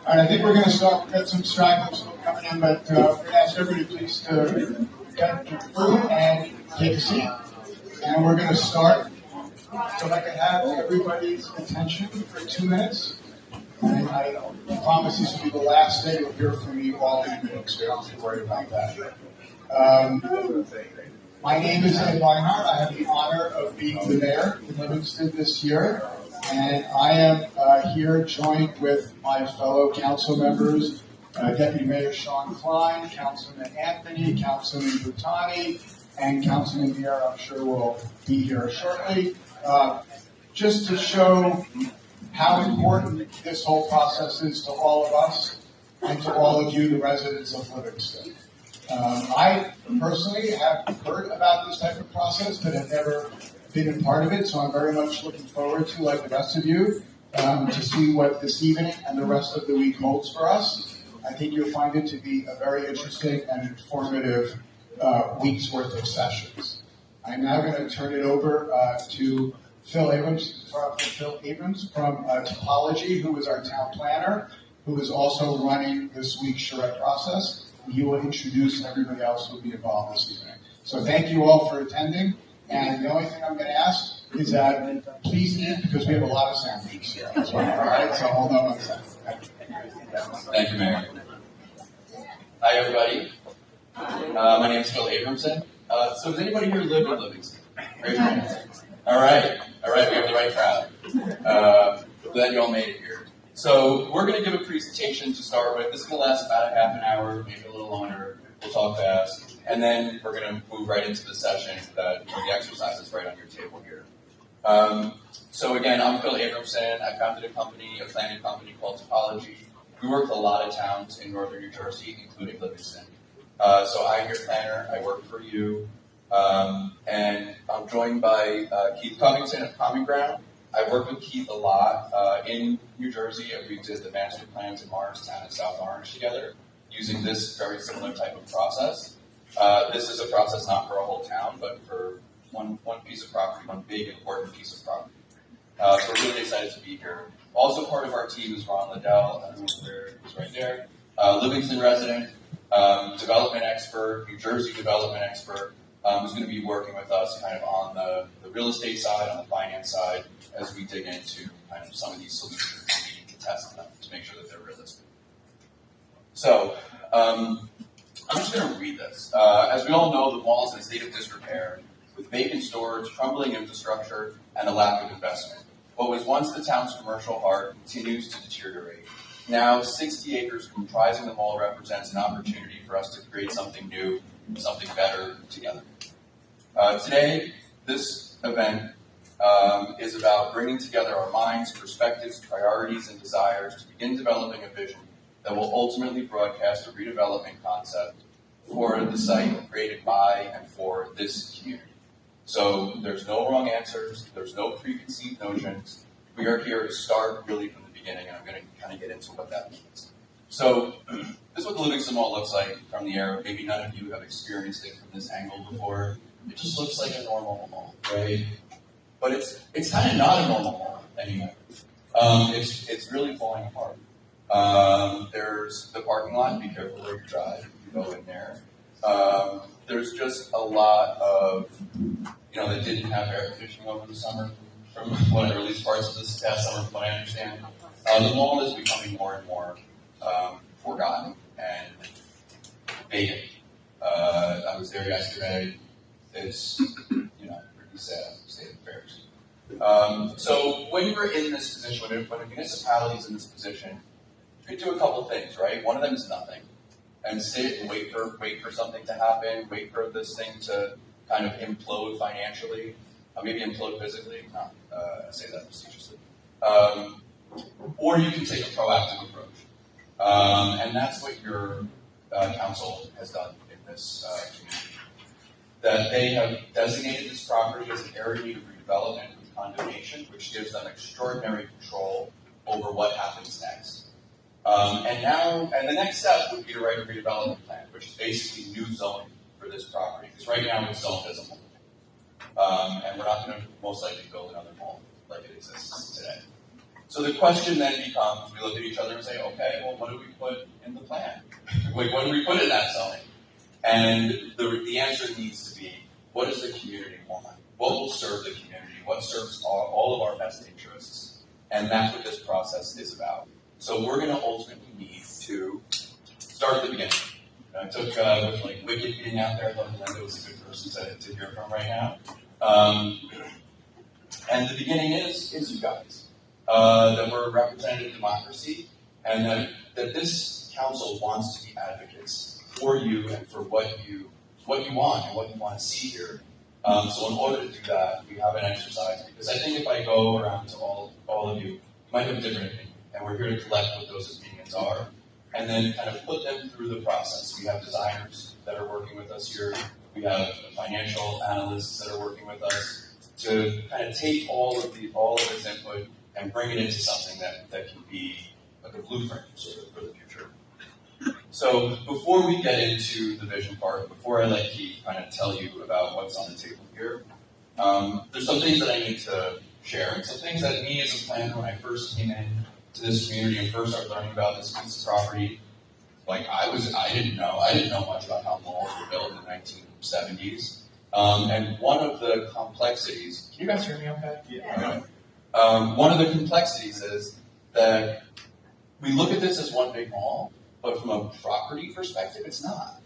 All right, I think we're going to start. We've got some stragglers coming in, but we're going to ask everybody please to get your food and take a seat. And we're going to start. So if I can have everybody's attention for 2 minutes. And I promise this will be the last day you'll hear from me all evening, so you don't have to worry about that. My name is Ed Weinhardt. I have the honor of being the mayor in Livingston this year. And I am here joined with my fellow council members, Deputy Mayor Sean Klein, Councilman Anthony, Councilman Butani, and Councilman Vieira, I'm sure will be here shortly, just to show how important this whole process is to all of us and to all of you, the residents of Livingston. I personally have heard about this type of process, but have never been a part of it, so I'm very much looking forward to, like the rest of you, to see what this evening and the rest of the week holds for us. I think you'll find it to be a very interesting and informative week's worth of sessions. I'm now going to turn it over to Phil Abrams from Topology, who is our town planner, who is also running this week's charrette process. He will introduce everybody else who will be involved this evening. So thank you all for attending. And the only thing I'm going to ask is that please eat, because we have a lot of sandwiches here as well. All right, so hold on one second. Thank you, Mayor. Hi, everybody. My name is Phil Abramson. So does anybody here live in Livingston? Raise your hand. All right, we have the right crowd. Glad you all made it here. So we're going to give a presentation to start with. This is going to last about a half an hour, maybe a little longer. We'll talk fast. And then we're going to move right into the session that the exercises right on your table here. So again, I'm Phil Abramson. I founded a planning company called Topology. We work with a lot of towns in northern New Jersey, including Livingston. So I'm your planner. I work for you. And I'm joined by Keith Covington of Common Ground. I've worked with Keith a lot in New Jersey. We did the master plans in Morristown and South Orange together using this very similar type of process. This is a process not for a whole town, but for one piece of property, one big, important piece of property. So we're really excited to be here. Also part of our team is Ron Liddell, who's right there, Livingston resident, development expert, New Jersey development expert, who's going to be working with us kind of on the real estate side, on the finance side, as we dig into kind of some of these solutions we need to test them to make sure that they're realistic. So, I'm just going to read this. As we all know, the mall is in a state of disrepair, with vacant stores, crumbling infrastructure, and a lack of investment. What was once the town's commercial heart continues to deteriorate. Now, 60 acres comprising the mall represents an opportunity for us to create something new, something better together. Today, this event is about bringing together our minds, perspectives, priorities, and desires to begin developing a vision that will ultimately broadcast a redevelopment concept for the site created by and for this community. So there's no wrong answers, there's no preconceived notions. We are here to start really from the beginning, and I'm going to kind of get into what that means. So this is what the Livingston Mall looks like from the air. Maybe none of you have experienced it from this angle before. It just looks like a normal mall, right? But it's kind of not a normal mall anymore. It's really falling apart. There's the parking lot. Be careful where you drive if you go in there. There's just a lot of, that didn't have air conditioning over the summer from what, or at least parts of this past summer from what I understand. The mall is becoming more and more forgotten and vacant. I was there yesterday. It's, pretty sad state of affairs. So when we're in this position, when a municipality is in this position, you can do a couple things, right? One of them is nothing, and sit and wait for something to happen, wait for this thing to kind of implode financially, maybe implode physically. I say that facetiously. Or you can take a proactive approach, and that's what your council has done in this community. That they have designated this property as an area in need of redevelopment with condemnation, which gives them extraordinary control over what happens next. And the next step would be to write a redevelopment plan, which is basically new zoning for this property. Because right now it's zoned as a mall. And we're not going to most likely build another mall like it exists today. So the question then becomes, we look at each other and say, okay, well, what do we put in the plan? Like, what do we put in that zoning? And the answer needs to be, what does the community want? What will serve the community? What serves all of our best interests? And that's what this process is about. So we're going to ultimately need to start at the beginning. I took with like Wicked being out there, I thought Linda was a good person to hear from right now. And the beginning is you guys. That we're a representative democracy, and that this council wants to be advocates for you and for what you want and what you want to see here. So in order to do that, we have an exercise, because I think if I go around to all of you, you might have a different opinion, and we're here to collect what those opinions are, and then kind of put them through the process. We have designers that are working with us here. We have financial analysts that are working with us to kind of take all of this input and bring it into something that can be like a blueprint for the future. So before we get into the vision part, before I let Keith kind of tell you about what's on the table here, there's some things that I need to share, and some things that me as a planner, when I first came in to this community and first started learning about this piece of property, like I didn't know much about how malls were built in the 1970s. And one of the complexities, can you guys hear me okay? Yeah. One of the complexities is that we look at this as one big mall, but from a property perspective, it's not.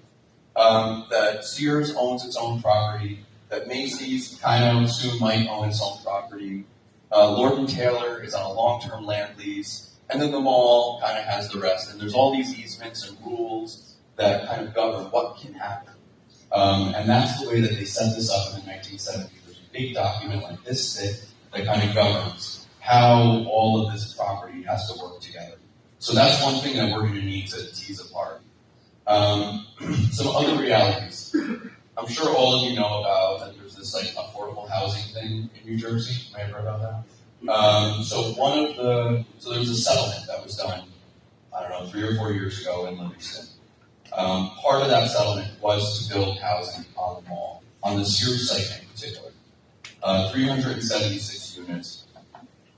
That Sears owns its own property, that Macy's kind of soon might own its own property, Lord & Taylor is on a long-term land lease, and then the mall kind of has the rest. And there's all these easements and rules that kind of govern what can happen. And that's the way that they set this up in the 1970s. There's a big document like this thick that kind of governs how all of this property has to work together. So that's one thing that we're going to need to tease apart. Some other realities. I'm sure all of you know about that there's this like affordable housing thing in New Jersey. You may have heard about that. So there was a settlement that was done, I don't know, 3 or 4 years ago in Livingston. Part of that settlement was to build housing on the mall, on the Sears site in particular. 376 units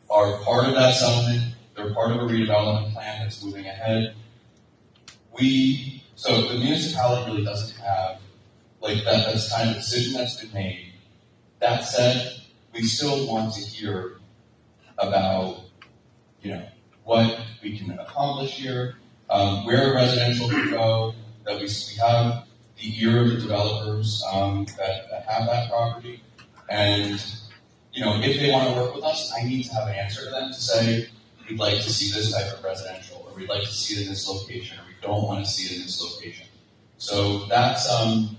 are part of that settlement. They're part of a redevelopment plan that's moving ahead. So the municipality really doesn't have, like that's kind of a decision that's been made. That said, we still want to hear about, what we can accomplish here, where residential can go, that we have the ear of the developers that have that property. And, if they want to work with us, I need to have an answer to them to say, we'd like to see this type of residential, or we'd like to see it in this location, or we don't want to see it in this location. So that's kind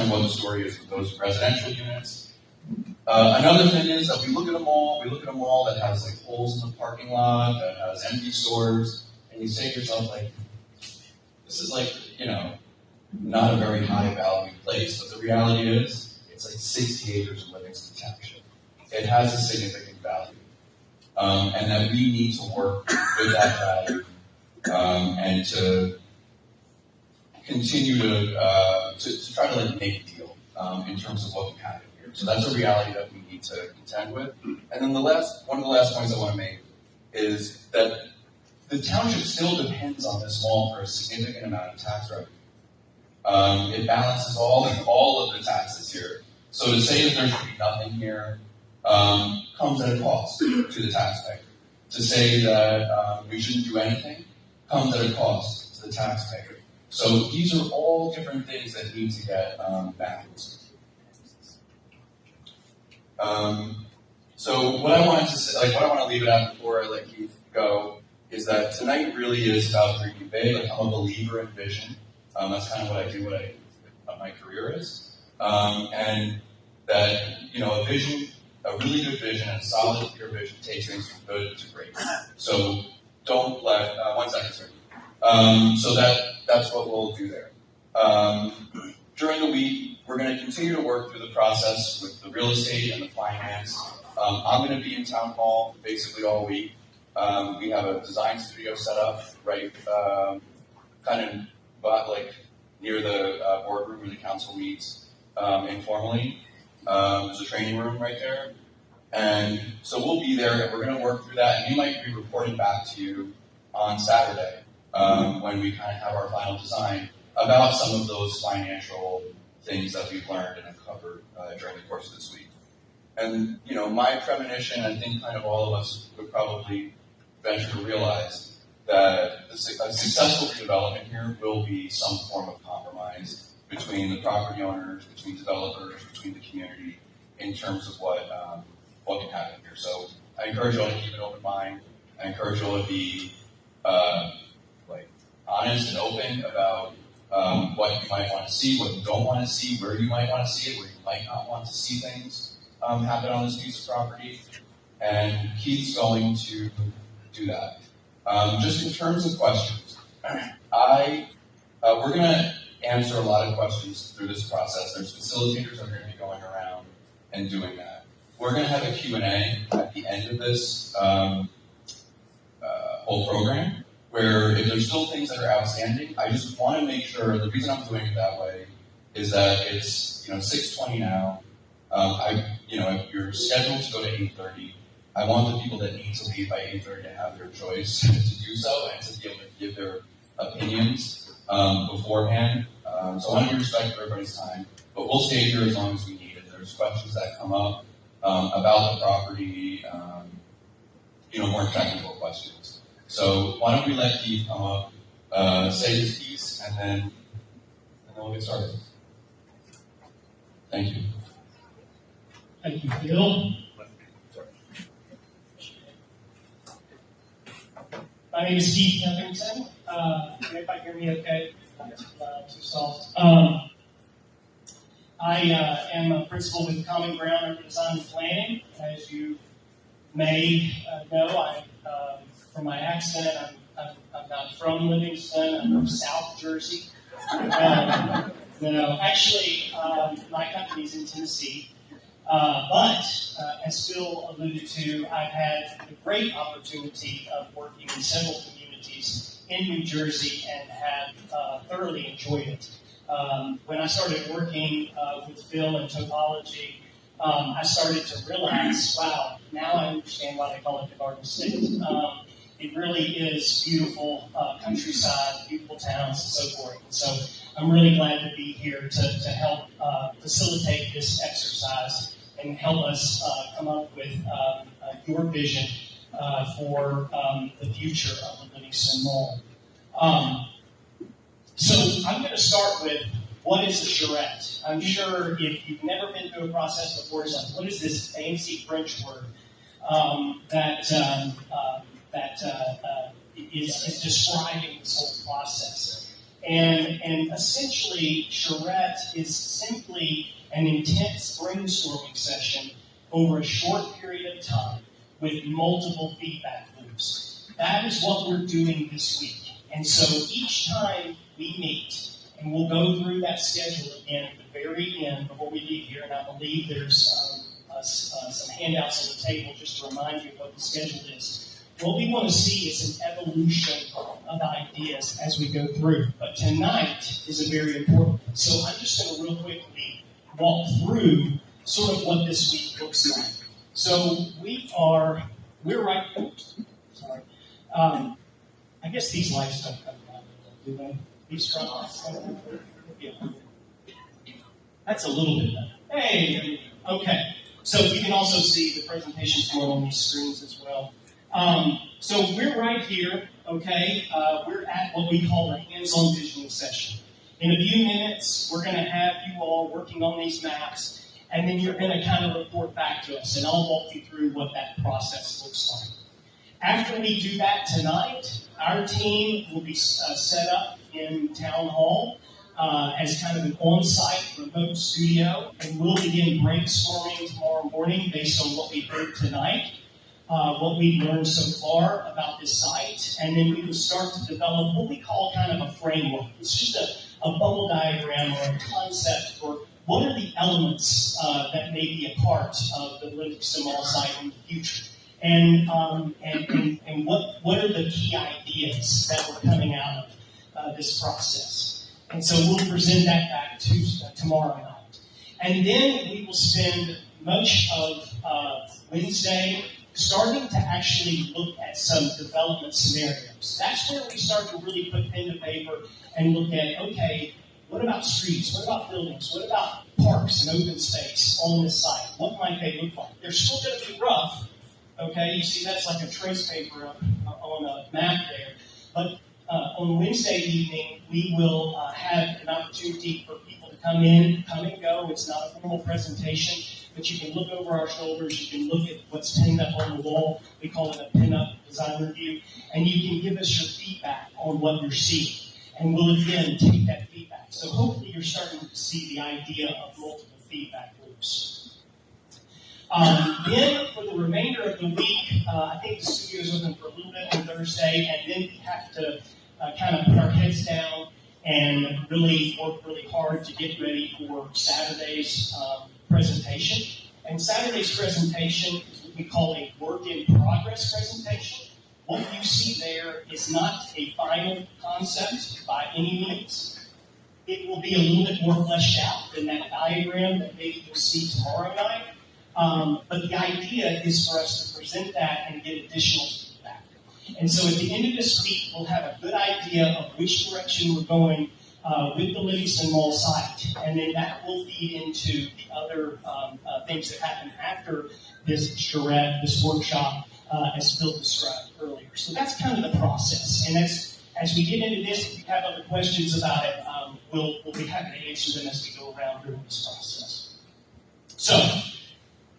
of what the story is with those residential units. Another thing is that we look at a mall that has like holes in the parking lot, that has empty stores, and you say to yourself, like, this is like, not a very high value place, but the reality is, it's like 60 acres in Livingston Township. It has a significant value. And that we need to work with that value, and to continue to try to like make a deal, in terms of what we have here. So that's a reality that we need to contend with. And then one of the last points I want to make is that the township still depends on this mall for a significant amount of tax revenue. It balances all of the taxes here. So to say that there should be nothing here comes at a cost to the taxpayer. To say that we shouldn't do anything comes at a cost to the taxpayer. So these are all different things that need to get balanced. So what I wanted to say, what I want to leave it at before I let Keith go, is that tonight really is about dreaming big. Like, I'm a believer in vision. That's kind of what I do, what my career is. And that, a vision, a really good vision, and a solid, clear vision takes things from good to great. So don't let, 1 second, sir. So that's what we'll do there. During the week, we're going to continue to work through the process with the real estate and the finance. I'm going to be in town hall basically all week. We have a design studio set up right, kind of like near the boardroom where the council meets informally. There's a training room right there. And so we'll be there, and we're going to work through that, and we might be reporting back to you on Saturday when we kind of have our final design about some of those financial things that we've learned and uncovered during the course of this week. And, you know, my premonition, I think kind of all of us would probably venture to realize that a successful redevelopment here will be some form of compromise between the property owners, between developers, between the community, in terms of what can happen here. So I encourage you all to keep an open mind. I encourage you all to be honest and open about what you might want to see, what you don't want to see, where you might want to see it, where you might not want to see things happen on this piece of property. And Keith's going to do that. Just in terms of questions, we're going to answer a lot of questions through this process. There's facilitators that are going to be going around and doing that. We're going to have a Q&A at the end of this whole program, where if there's still things that are outstanding, I just want to make sure, the reason I'm doing it that way is that it's 6:20 now. If you're scheduled to go to 8:30, I want the people that need to leave by 8:30 to have their choice to do so and to be able to give their opinions beforehand. So I want to be respectful of everybody's time, but we'll stay here as long as we need. If there's questions that come up about the property, more technical questions. So why don't we let Keith come up, say his piece, and then we'll get started. Thank you. Thank you, Phil. My name is Keith Livingston. Everybody hear me okay? Too soft. I am a principal with Common Ground Urban Design and Planning. As you may know, from my accent, I'm not from Livingston. I'm from South Jersey. Actually, my company's in Tennessee. But as Phil alluded to, I've had the great opportunity of working in several communities in New Jersey and have thoroughly enjoyed it. When I started working with Phil in topology, I started to realize, wow, now I understand why they call it the Garden State. It really is beautiful countryside, beautiful towns, and so forth. And so I'm really glad to be here to help facilitate this exercise and help us come up with your vision for the future of the Livingston Mall. So I'm going to start with, what is a charrette? I'm sure if you've never been through a process before, it's like, what is this fancy French word that is describing this whole process? And essentially, charrette is simply an intense brainstorming session over a short period of time with multiple feedback loops. That is what we're doing this week. And so each time we meet, and we'll go through that schedule again at the very end before we leave here, and I believe there's some handouts on the table just to remind you what the schedule is. What we want to see is an evolution of ideas as we go through. But tonight is a very important one. So I'm just going to real quickly walk through sort of what this week looks like. So we're right. Sorry. I guess these lights don't come down, do they? These front lights. Yeah. That's a little bit better. Hey, okay. So you can also see the presentations going on these screens as well. So we're right here, okay? We're at what we call the hands-on visioning session. In a few minutes, we're going to have you all working on these maps, and then you're going to kind of report back to us, and I'll walk you through what that process looks like. After we do that tonight, our team will be set up in Town Hall as kind of an on-site remote studio, and we'll begin brainstorming tomorrow morning based on what we heard tonight, what we've learned so far about this site, and then we will start to develop what we call kind of a framework. It's just a bubble diagram or a concept for what are the elements that may be a part of the Livingston Mall site in the future. And what are the key ideas that were coming out of this process? And so we'll present that back to tomorrow night. And then we will spend much of Wednesday, starting to actually look at some development scenarios. That's where we start to really put pen to paper and look at, okay, what about streets? What about buildings? What about parks and open space on this site? What might they look like? They're still going to be rough. Okay, you see that's like a trace paper on a map there. But on Wednesday evening, we will have an opportunity for people to come in, come and go. It's not a formal presentation, but you can look over our shoulders. You can look at what's pinned up on the wall. We call it a pin-up design review. And you can give us your feedback on what you're seeing. And we'll, again, take that feedback. So hopefully you're starting to see the idea of multiple feedback loops. Then for the remainder of the week, I think the studio's open for a little bit on Thursday, and then we have to kind of put our heads down and really work really hard to get ready for Saturday's presentation. And Saturday's presentation is what we call a work-in-progress presentation. What you see there is not a final concept by any means. It will be a little bit more fleshed out than that diagram that maybe you'll see tomorrow night. But the idea is for us to present that and get additional feedback. And so at the end of this week, we'll have a good idea of which direction we're going with the Livingston Mall site. And then that will feed into the other things that happen after this charrette, this workshop, as Phil described earlier. So that's kind of the process. And as we get into this, if you have other questions about it, we'll be happy to answer them as we go around during this process. So,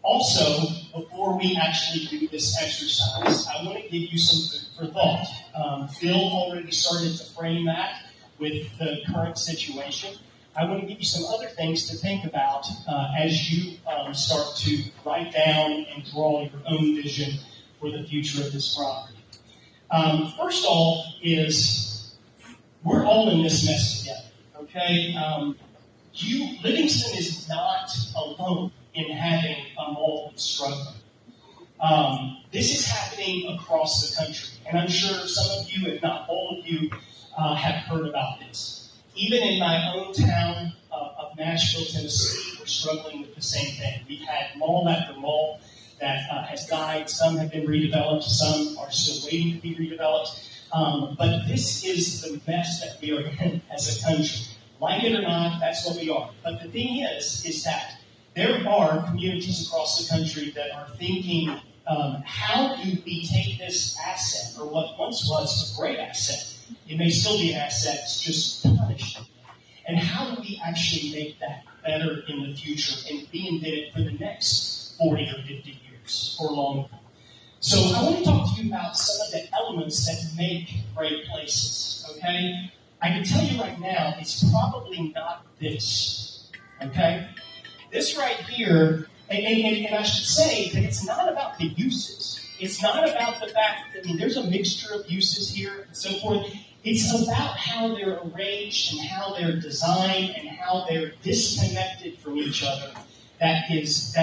also, before we actually do this exercise, I want to give you some food for thought. Phil already started to frame that with the current situation. I want to give you some other things to think about as you start to write down and draw your own vision for the future of this property. First off is we're all in this mess together, okay? Livingston is not alone in having a mall that's struggling. This is happening across the country, and I'm sure some of you, if not all of you, have heard about this. Even in my own town of Nashville, Tennessee, we're struggling with the same thing. We've had mall after mall that has died. Some have been redeveloped. Some are still waiting to be redeveloped. But this is the mess that we are in as a country. Like it or not, that's what we are. But the thing is that there are communities across the country that are thinking, how do we take this asset, or what once was a great asset, it may still be an asset, it's just punished, and how do we actually make that better in the future and be embedded for the next 40 or 50 years or longer? So I want to talk to you about some of the elements that make great places, okay? I can tell you right now, it's probably not this, okay? This right here, and I should say that it's not about the uses. It's not about the fact that, there's a mixture of uses here and so forth. It's about how they're arranged and how they're designed and how they're disconnected from each other that is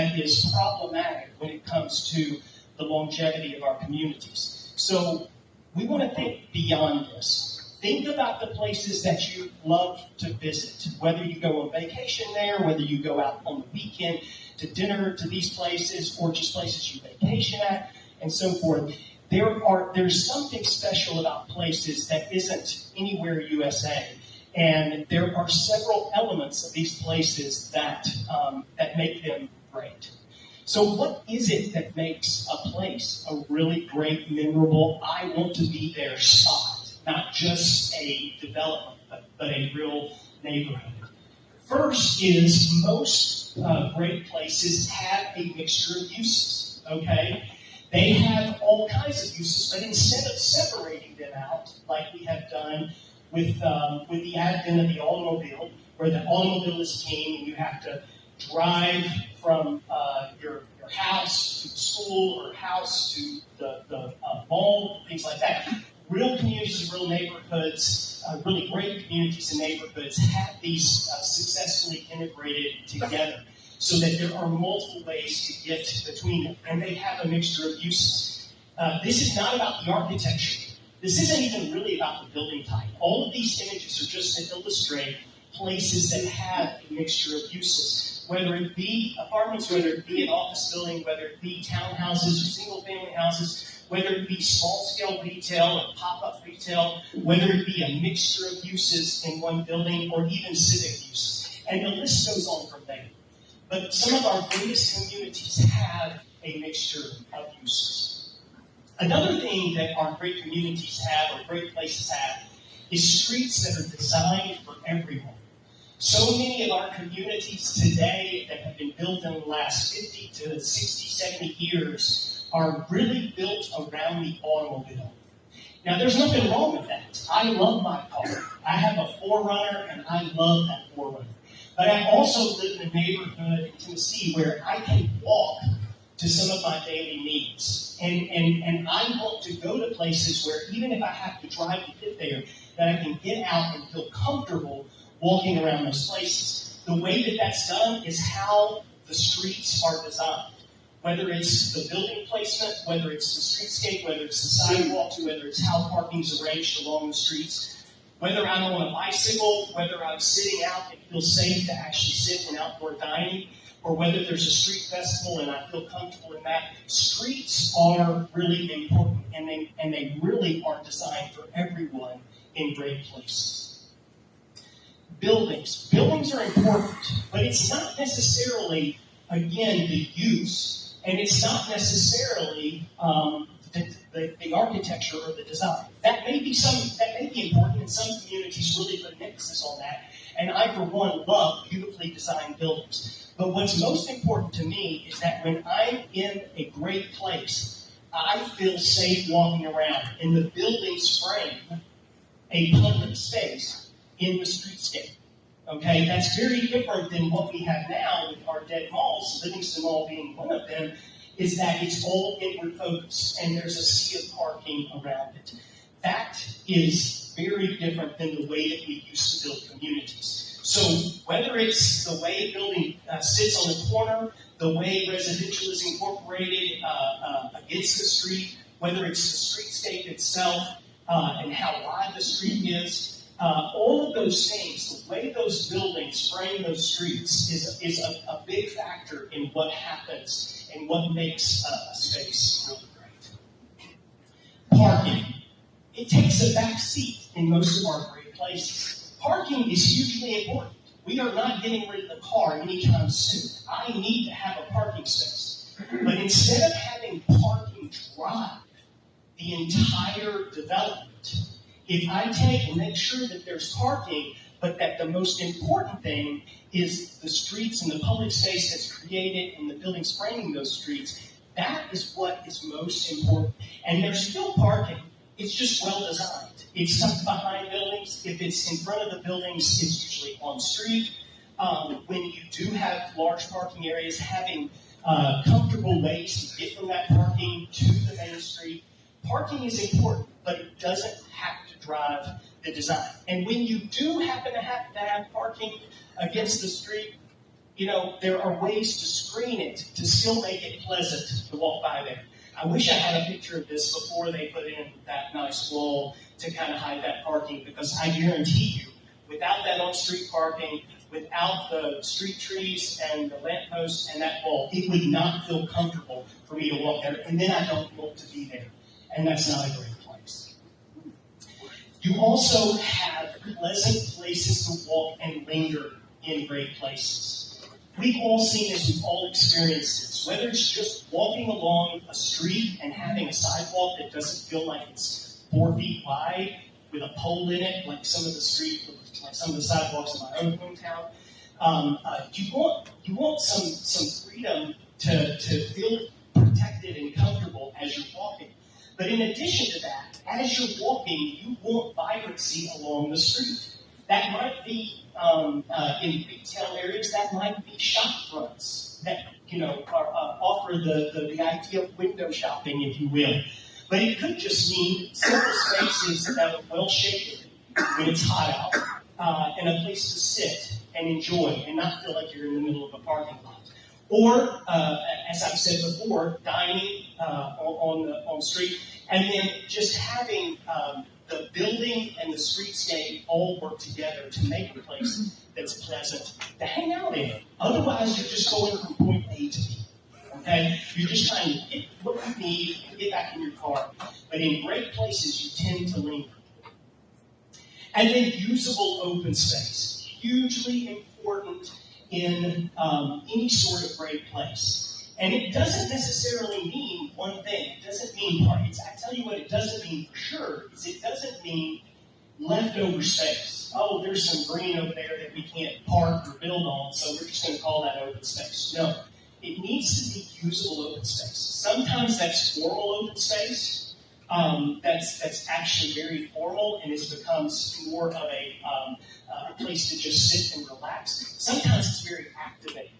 problematic when it comes to the longevity of our communities. So we want to think beyond this. Think about the places that you love to visit, whether you go on vacation there, whether you go out on the weekend to dinner to these places, or just places you vacation at, and so forth. There's something special about places that isn't anywhere USA, and there are several elements of these places that make them great. So what is it that makes a place a really great, memorable, I want to be there spot? Not just a development, but a real neighborhood. First is most great places have a mixture of uses, okay? They have all kinds of uses, but instead of separating them out, like we have done with the advent of the automobile, where the automobile is king and you have to drive from your house to the school or house to the mall, things like that. Real communities and real neighborhoods, really great communities and neighborhoods have these successfully integrated together so that there are multiple ways to get between them, and they have a mixture of uses. This is not about the architecture. This isn't even really about the building type. All of these images are just to illustrate places that have a mixture of uses, whether it be apartments, whether it be an office building, whether it be townhouses or single-family houses, whether it be small-scale retail or pop-up retail, whether it be a mixture of uses in one building or even civic uses. And the list goes on from there. But some of our greatest communities have a mixture of uses. Another thing that our great communities have, or great places have, is streets that are designed for everyone. So many of our communities today that have been built in the last 50 to 60, 70 years are really built around the automobile. Now, there's nothing wrong with that. I love my car. I have a 4Runner, and I love that 4Runner. But I also live in a neighborhood in Tennessee where I can walk to some of my daily needs. And I want to go to places where even if I have to drive to get there, that I can get out and feel comfortable walking around those places. The way that that's done is how the streets are designed. Whether it's the building placement, whether it's the streetscape, whether it's the sidewalks, whether it's how parking's arranged along the streets, whether I'm on a bicycle, whether I'm sitting out and feel safe to actually sit in outdoor dining, or whether there's a street festival and I feel comfortable in that. Streets are really important, and they really are designed for everyone in great places. Buildings. Buildings are important, but it's not necessarily, again, the use, and it's not necessarily the architecture or the design. That may be important, and some communities really put an emphasis on that. And I, for one, love beautifully designed buildings. But what's most important to me is that when I'm in a great place, I feel safe walking around. And the buildings frame a public space in the streetscape. Okay, that's very different than what we have now with our dead malls, Livingston Mall being one of them, is that it's all inward focused and there's a sea of parking around it. That is very different than the way that we used to build communities. So whether it's the way a building sits on the corner, the way residential is incorporated against the street, whether it's the streetscape itself and how wide the street is, all of those things, the way those buildings frame those streets is a big factor in what happens and what makes a space really great. Parking. It takes a back seat in most of our great places. Parking is hugely important. We are not getting rid of the car anytime soon. I need to have a parking space. But instead of having parking drive the entire development, if I take and make sure that there's parking, but that the most important thing is the streets and the public space that's created and the buildings framing those streets, that is what is most important. And there's still parking. It's just well designed. It's tucked behind buildings. If it's in front of the buildings, it's usually on street. When you do have large parking areas, having comfortable ways to get from that parking to the main street. Parking is important, but it doesn't have to drive the design. And when you do happen to have parking against the street, you know, there are ways to screen it to still make it pleasant to walk by there. I wish I had a picture of this before they put in that nice wall to kind of hide that parking, because I guarantee you, without that on-street parking, without the street trees and the lampposts and that wall, it would not feel comfortable for me to walk there. And then I don't want to be there. And that's not a great place. You also have pleasant places to walk and linger in great places. We've all seen this, we've all experienced this. Whether it's just walking along a street and having a sidewalk that doesn't feel like it's 4 feet wide with a pole in it, like some of the sidewalks in my own hometown. You want some freedom to feel protected and comfortable as you're walking. But in addition to that, as you're walking, you want vibrancy along the street. That might be in retail areas, that might be shop fronts that offer the idea of window shopping, if you will. But it could just mean simple spaces that are well shaded when it's hot out, and a place to sit and enjoy and not feel like you're in the middle of a parking lot. Or, as I've said before, dining on the street, and then just having the building site and the streetscape all work together to make a place that's pleasant to hang out in. Otherwise, you're just going from point A to B. Okay? You're just trying to get what you need to get back in your car. But in great places, you tend to linger. And then usable open space. Hugely important in any sort of great place. And it doesn't necessarily mean one thing. It doesn't mean parties. I tell you what it doesn't mean for sure is it doesn't mean leftover space. Oh, there's some green over there that we can't park or build on, so we're just going to call that open space. No. It needs to be usable open space. Sometimes that's formal open space. That's actually very formal and it becomes more of a place to just sit and relax. Sometimes it's very activating,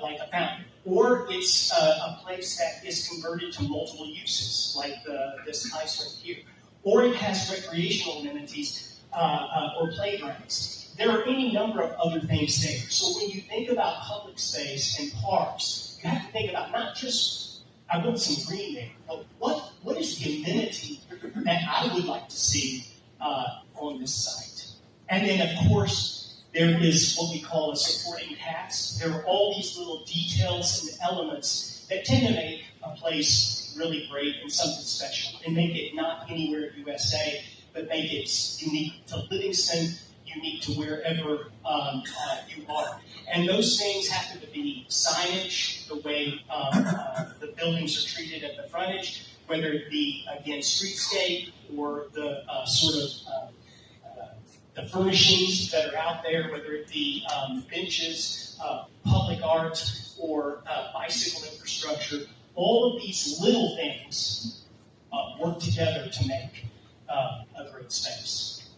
like a fountain. Or it's a place that is converted to multiple uses, like this ice rink here. Or it has recreational amenities or playgrounds. There are any number of other things there. So when you think about public space and parks, you have to think about not just, I want some green there, but what is the amenity that I would like to see on this site? And then, of course, there is what we call a supporting cast. There are all these little details and elements that tend to make a place really great and something special and make it not anywhere in USA, but make it unique to Livingston, unique to wherever you are. And those things happen to be signage, the way the buildings are treated at the frontage, whether it be, again, streetscape or the sort of the furnishings that are out there, whether it be benches, public art, or bicycle infrastructure. All of these little things work together to make a great space.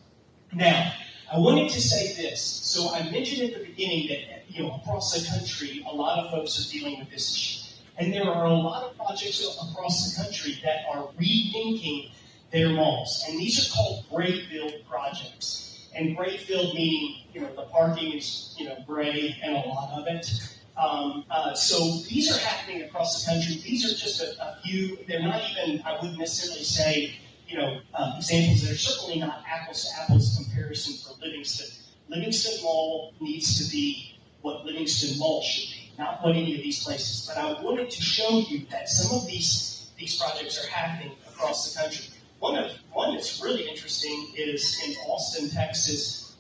Now, I wanted to say this. So I mentioned at the beginning that across the country, a lot of folks are dealing with this issue. And there are a lot of projects across the country that are rethinking their malls. And these are called gray field projects. And gray field meaning, the parking is, gray and a lot of it. So these are happening across the country. These are just a few. They're not even, I wouldn't necessarily say, examples that are certainly not apples-to-apples comparison for Livingston. Livingston Mall needs to be what Livingston Mall should be, not what any of these places. But I wanted to show you that some of these projects are happening across the country. One that's really interesting is in Austin, Texas.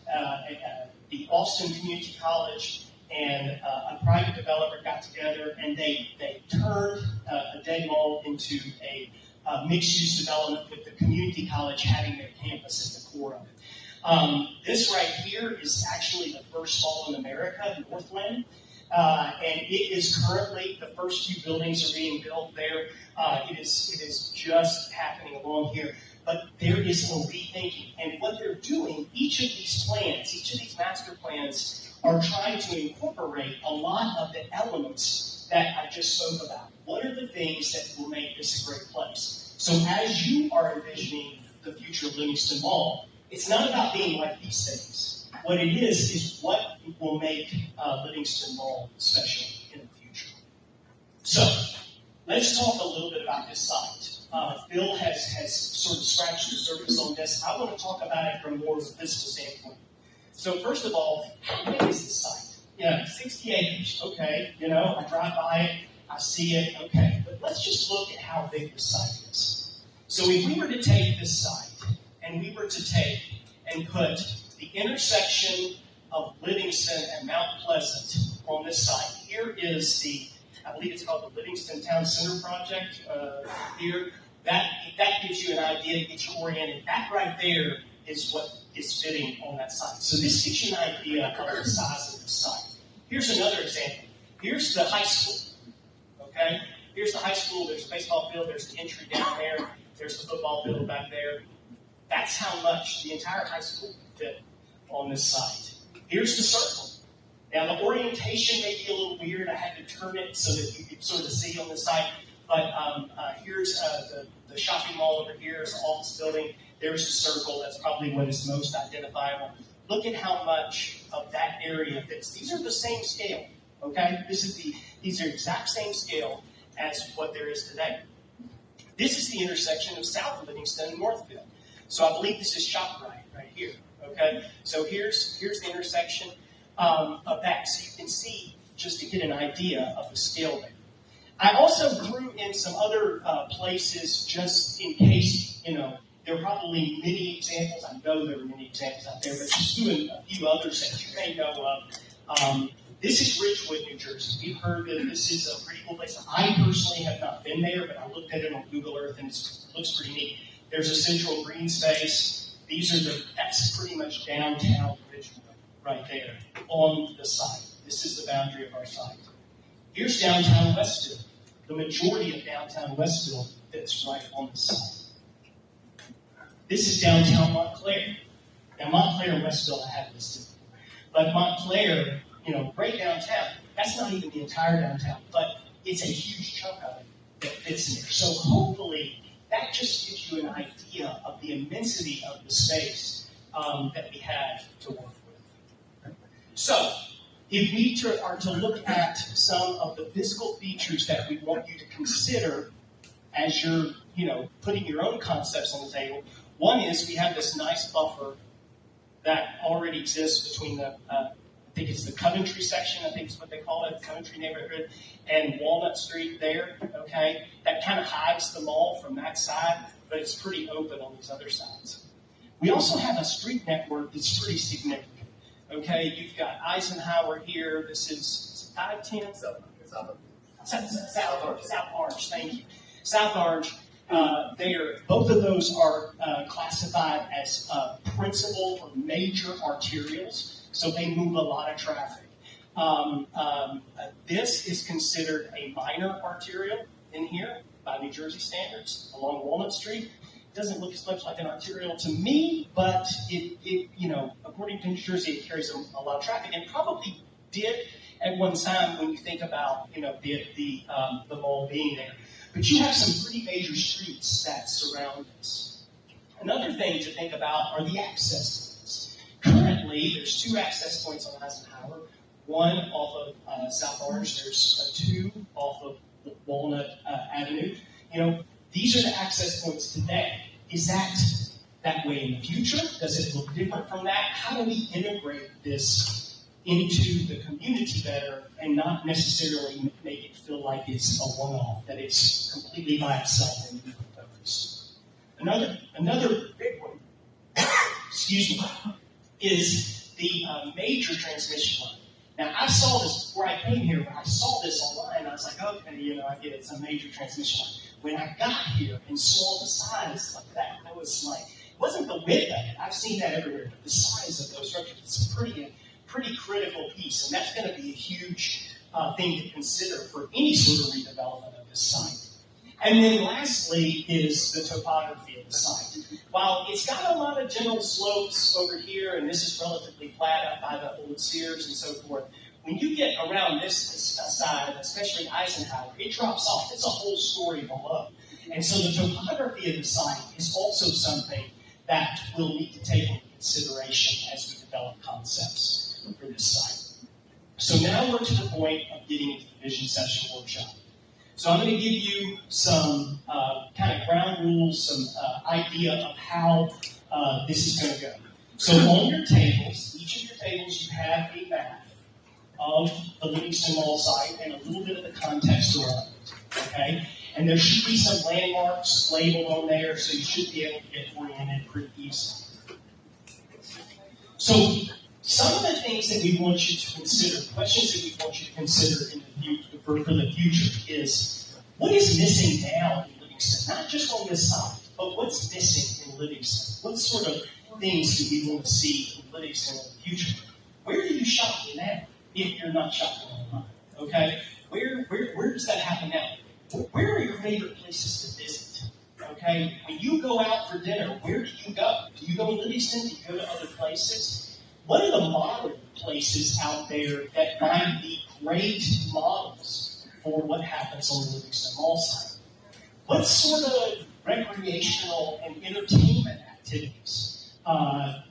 The Austin Community College and a private developer got together and they turned a dead mall into a mixed-use development with the community college having their campus at the core of it. This right here is actually the first mall in America, Northland. And it is currently, the first few buildings are being built there. It is just happening along here. But there is a rethinking. And what they're doing, each of these plans, each of these master plans are trying to incorporate a lot of the elements that I just spoke about. What are the things that will make this a great place? So as you are envisioning the future of Livingston Mall, it's not about being like these things. What it is what will make Livingston Mall special in the future. So, let's talk a little bit about this site. Phil has sort of scratched the surface on this. I want to talk about it from more of a physical standpoint. So, first of all, how big is this site? 60 acres. Okay, I drive by it, I see it. Okay, but let's just look at how big the site is. So, if we were to take this site and we were to take and put the intersection of Livingston and Mount Pleasant on this site. Here is I believe it's called the Livingston Town Center Project here. That gives you an idea, to get you oriented. That right there is what is fitting on that site. So this gives you an idea of the size of the site. Here's another example. Here's the high school. Okay? Here's the high school. There's a baseball field. There's the entry down there. There's the football field back there. That's how much the entire high school can fit on this site. Here's the circle. Now, the orientation may be a little weird. I had to turn it so that you could sort of see on the site. But here's the shopping mall over here. Is the office building. There's the circle. That's probably what is most identifiable. Look at how much of that area fits. These are the same scale. Okay? These are exact same scale as what there is today. This is the intersection of South Livingston and Northfield. So I believe this is ShopRite right here. Okay, so here's the intersection of that, so you can see just to get an idea of the scale there. I also threw in some other places just in case, there are probably many examples. I know there are many examples out there, but just doing a few others that you may know of. This is Ridgewood, New Jersey. We've heard that this is a pretty cool place. I personally have not been there, but I looked at it on Google Earth and it looks pretty neat. There's a central green space. That's pretty much downtown Ridgewood right there on the site. This is the boundary of our site. Here's downtown Westville. The majority of downtown Westville fits right on the site. This is downtown Montclair. Now, Montclair and Westville I have listed. But Montclair, right downtown, that's not even the entire downtown, but it's a huge chunk of it that fits in there. So hopefully, that just gives you an idea of the immensity of the space that we have to work with. So, if we are to look at some of the physical features that we want you to consider as you're, putting your own concepts on the table, one is we have this nice buffer that already exists between I think it's the Coventry section, I think is what they call it, Coventry neighborhood, and Walnut Street there, okay? That kind of hides the mall from that side, but it's pretty open on these other sides. We also have a street network that's pretty significant. Okay, you've got Eisenhower here. This is 510. South Orange. Thank you. South Orange. Both of those are classified as principal or major arterials, so they move a lot of traffic. This is considered a minor arterial in here by New Jersey standards along Walnut Street. Doesn't look as much like an arterial to me, but it according to New Jersey, it carries a lot of traffic, and probably did at one time when you think about, the mall being there. But you have some pretty major streets that surround this. Another thing to think about are the access points. Currently, there's 2 access points on Eisenhower. One off of South Orange. There's 2 off of Walnut Avenue. These are the access points today. Is that way in the future? Does it look different from that? How do we integrate this into the community better and not necessarily make it feel like it's a one-off, that it's completely by itself and focused? Another big one, excuse me, is the major transmission line. Now, I saw this before I came here, but I saw this online, and I was like, okay, I get it, it's a major transmission line. When I got here and saw the size of that, I was like, it wasn't the width of it. I've seen that everywhere, but the size of those structures, it's a pretty critical piece, and that's going to be a huge thing to consider for any sort of redevelopment of this site. And then lastly is the topography of the site. While it's got a lot of gentle slopes over here, and this is relatively flat up by the old Sears and so forth, when you get around this side, especially Eisenhower, it drops off. It's a whole story below. And so the topography of the site is also something that we'll need to take into consideration as we develop concepts for this site. So now we're to the point of getting into the vision session workshop. So I'm going to give you some kind of ground rules, some idea of how this is going to go. So on your tables, each of your tables, you have a map of the Livingston Mall site and a little bit of the context around it, okay? And there should be some landmarks labeled on there, so you should be able to get oriented pretty easily. So some of the things that we want you to consider, questions that we want you to consider in the future, for the future is, what is missing now in Livingston? Not just on this site, but what's missing in Livingston? What sort of things do we want to see in Livingston in the future? Where do you shop now if you're not shopping online? Okay? Where does that happen now? Where are your favorite places to visit? Okay? When you go out for dinner, where do you go? Do you go to Livingston? Do you go to other places? What are the modern places out there that might be great models for what happens on the Livingston Mall site? What sort of recreational and entertainment activities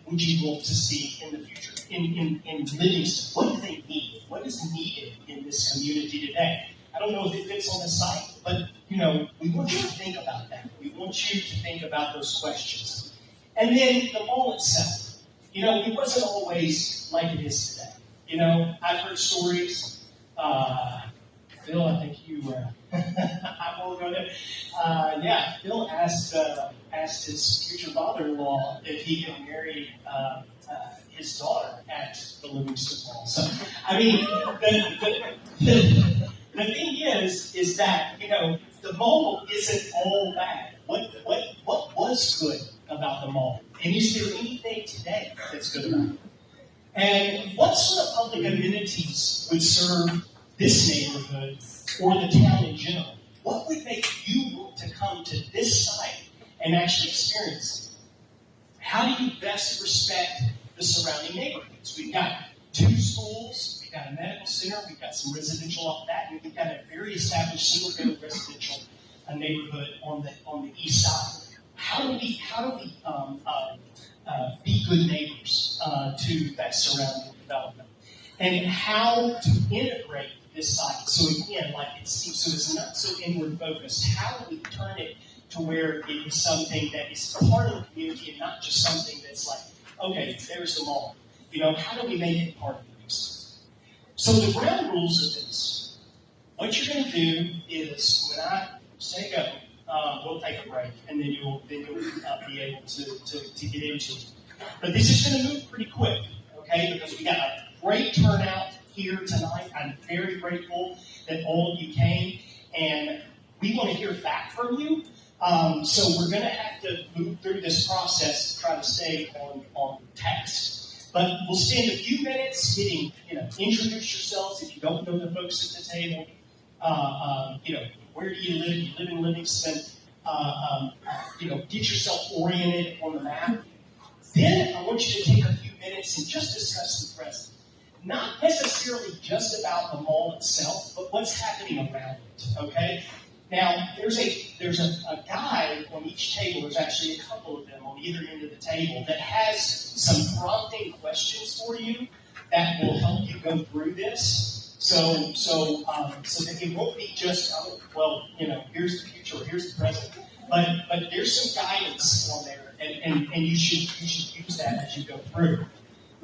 would you want to see in the future in Livingston? What do they need? What is needed in this community today? I don't know if it fits on the site, but we want you to think about that. We want you to think about those questions. And then the mall itself. You know, it wasn't always like it is today. You know, I've heard stories. Phil, I think you, I won't go there. Yeah, Phil asked his future father-in-law if he could marry his daughter at the Livingston Mall. So, I mean, the thing is that, you know, the mall isn't all bad. What was good about the mall? And is there anything today that's good about it? And what sort of public amenities would serve this neighborhood or the town in general? What would make you want to come to this site and actually experience it? How do you best respect the surrounding neighborhoods? We've got 2 schools, we've got a medical center, we've got some residential off that, and we've got a very established single-family residential neighborhood on the east side. How do we be good neighbors to that surrounding development? And how to integrate this site. So again, like it seems, so it's not so inward focused. How do we turn it to where it is something that is part of the community and not just something that's like, okay, there's the mall. You know, how do we make it part of things? So the ground rules are this. What you're going to do is when I say go, we'll take a break, and then you'll be able to get into it. But this is going to move pretty quick, okay? Because we got a great turnout here tonight. I'm very grateful that all of you came, and we want to hear back from you. So we're going to have to move through this process to try to stay on task. But we'll spend a few minutes getting, introduce yourselves if you don't know the folks at the table. Where do you live? You live in Livingston. Get yourself oriented on the map. Then I want you to take a few minutes and just discuss the present. Not necessarily just about the mall itself, but what's happening around it, okay? Now, there's a guy on each table, there's actually a couple of them on either end of the table, that has some prompting questions for you that will help you go through this. So that it won't be just, here's the future, here's the present. But there's some guidance on there, and you should use that as you go through.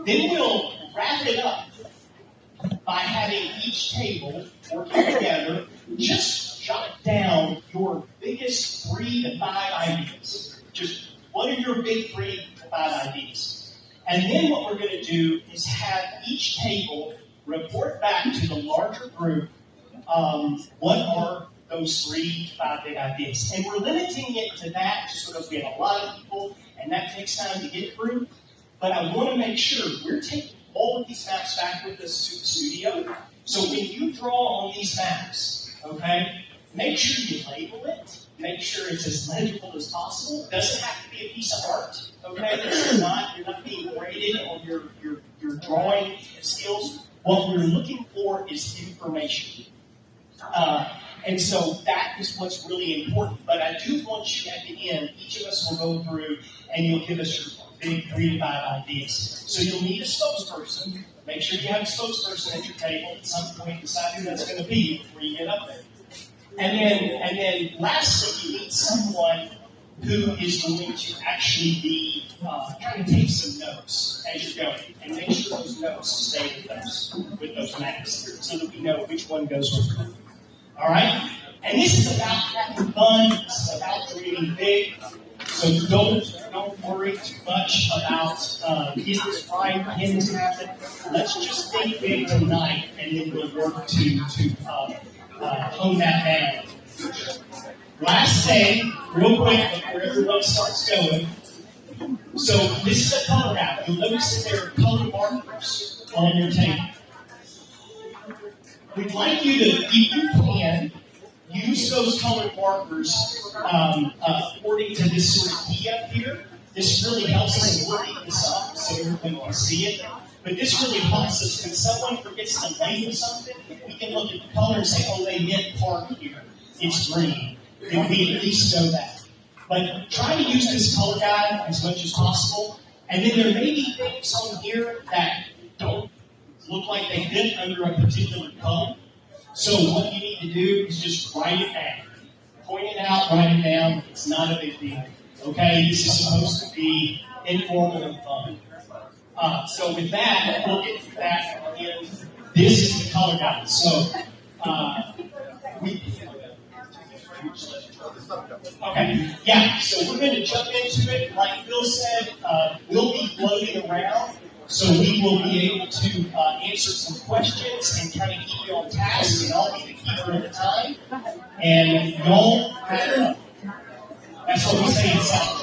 Then we'll wrap it up by having each table working together. Just jot down your biggest 3 to 5 ideas. Just what are your big 3 to 5 ideas? And then what we're going to do is have each table report back to the larger group what are those 3 to 5 big ideas. And we're limiting it to that just because we have a lot of people and that takes time to get through. But I want to make sure we're taking all of these maps back with us to the studio. So when you draw on these maps, okay, make sure you label it. Make sure it's as legible as possible. It doesn't have to be a piece of art, okay? You're not being graded on your drawing skills. What we're looking for is information. And so that is what's really important. But I do want you at the end, each of us will go through and you'll give us your big 3 to 5 ideas. So you'll need a spokesperson. Make sure you have a spokesperson at your table at some point. Decide who that's going to be before you get up there. And then lastly, you need someone who is going to actually be kind of take some notes as you're going, and make sure those notes stay with those maps, so that we know which one goes with them. All right? And this is about having fun. It's about dreaming big. So don't worry too much about is this right? Can this happen? Let's just think big tonight, and then we'll work to hone that down. Last thing, real quick, before everyone starts going. So this is a color map. You'll notice that there are color markers on your table. We'd like you to, if you can, use those colored markers according to this sort of key up here. This really helps us line this up so everyone can see it. But this really helps us when someone forgets to label something, we can look at the color and say, oh, they meant park here. It's green. And we at least know that. But try to use this color guide as much as possible. And then there may be things on here that don't look like they fit under a particular color. So what you need to do is just write it down. Point it out, write it down. It's not a big deal. Okay, this is supposed to be informal and fun. So with that, we'll get to that at the end. This is the color guide. So okay, yeah. So we're going to jump into it. Like Phil said, we'll be floating around, so we will be able to answer some questions and kind of keep you on task. And I'll need to keep her at the time. And y'all, that's what we say in South.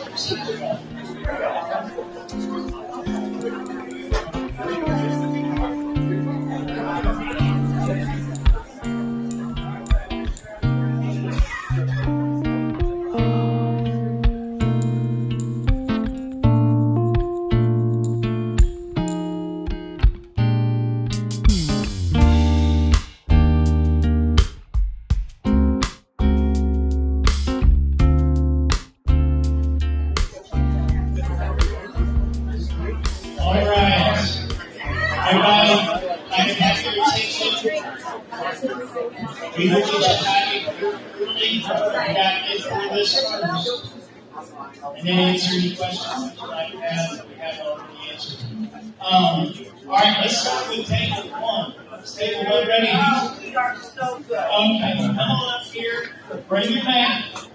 We will teach you how to early, get through this first, and then answer any questions that you might have that we have already answered. All right, let's start with table one. Table one ready? We are so good. Okay, come on up here. Bring your mat.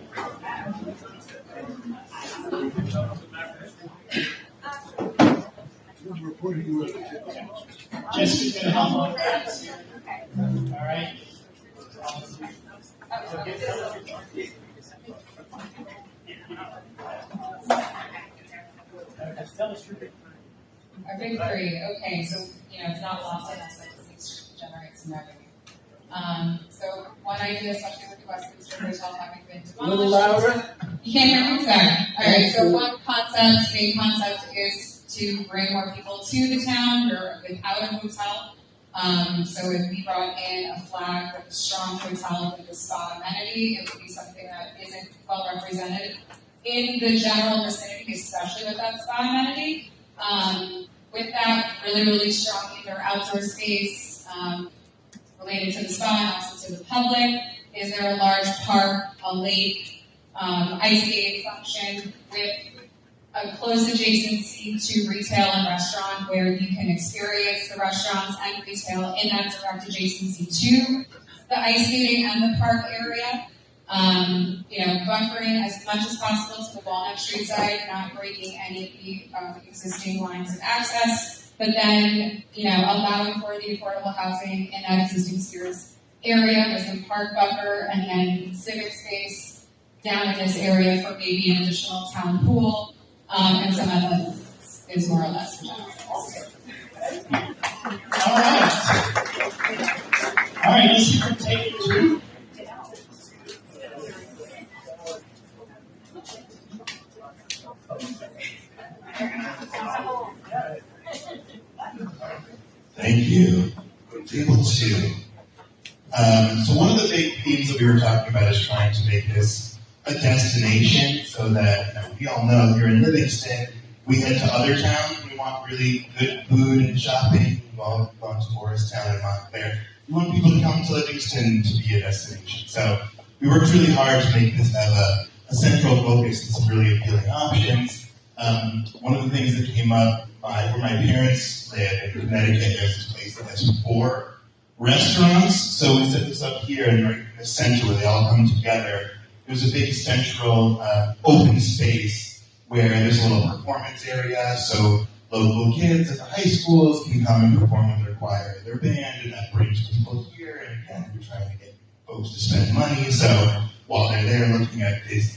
Jessica's going to help on that here. All right. Our big three. Okay, so it's not lost on us that this needs to generate some revenue. So one idea, especially with the Westminster Hotel having been demolished. A little louder. You can't hear me? Sorry. All right. So one main concept is to bring more people to the town or without a hotel. So if we brought in a flag with a strong hotel with a spa amenity, it would be something that isn't well represented in the general vicinity, especially with that spa amenity. With that really strong either outdoor space related to the spa and also to the public, is there a large park, a lake, ice skating function with a close adjacency to retail and restaurant where you can experience the restaurants and retail in that direct adjacency to the ice skating and the park area. Buffering as much as possible to the Walnut Street side, not breaking any of the existing lines of access, but then, allowing for the affordable housing in that existing Sears area with some park buffer and then civic space down in this area for maybe an additional town pool. And some of is more or less the general. All right, let's see from table two. Thank you. Table two. So one of the big themes that we were talking about is trying to make this a destination so that we all know here in Livingston, we head to other towns, we want really good food and shopping. Well, we've gone to Morristown and Montclair. We want people to come to Livingston to be a destination. So we worked really hard to make this have a central focus and some really appealing options. One of the things that came up where my parents live in Connecticut, there's this place that has 4 restaurants. So we set this up here in the center where they all come together. There's a big central open space where there's a little performance area, so local kids at the high schools can come and perform with their choir or their band, and that brings people here, and again, we're trying to get folks to spend money, so while they're there looking at these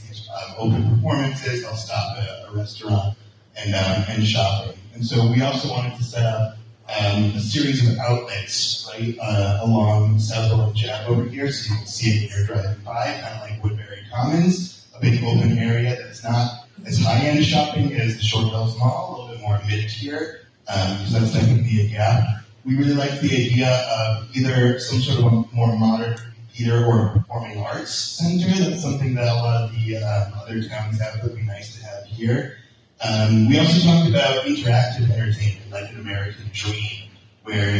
open performances, they'll stop at a restaurant and shopping. And so we also wanted to set up a series of outlets right along South Orange Ave over here, so you can see it when you're driving by, kind of like Woodbury Commons, a big open area that's not as high-end shopping as the Shortwells Mall, a little bit more mid-tier, because that's definitely a gap. We really like the idea of either some sort of a more modern theater or a performing arts center. That's something that a lot of the other towns have that would be nice to have here. We also talked about interactive entertainment, like an American Dream, where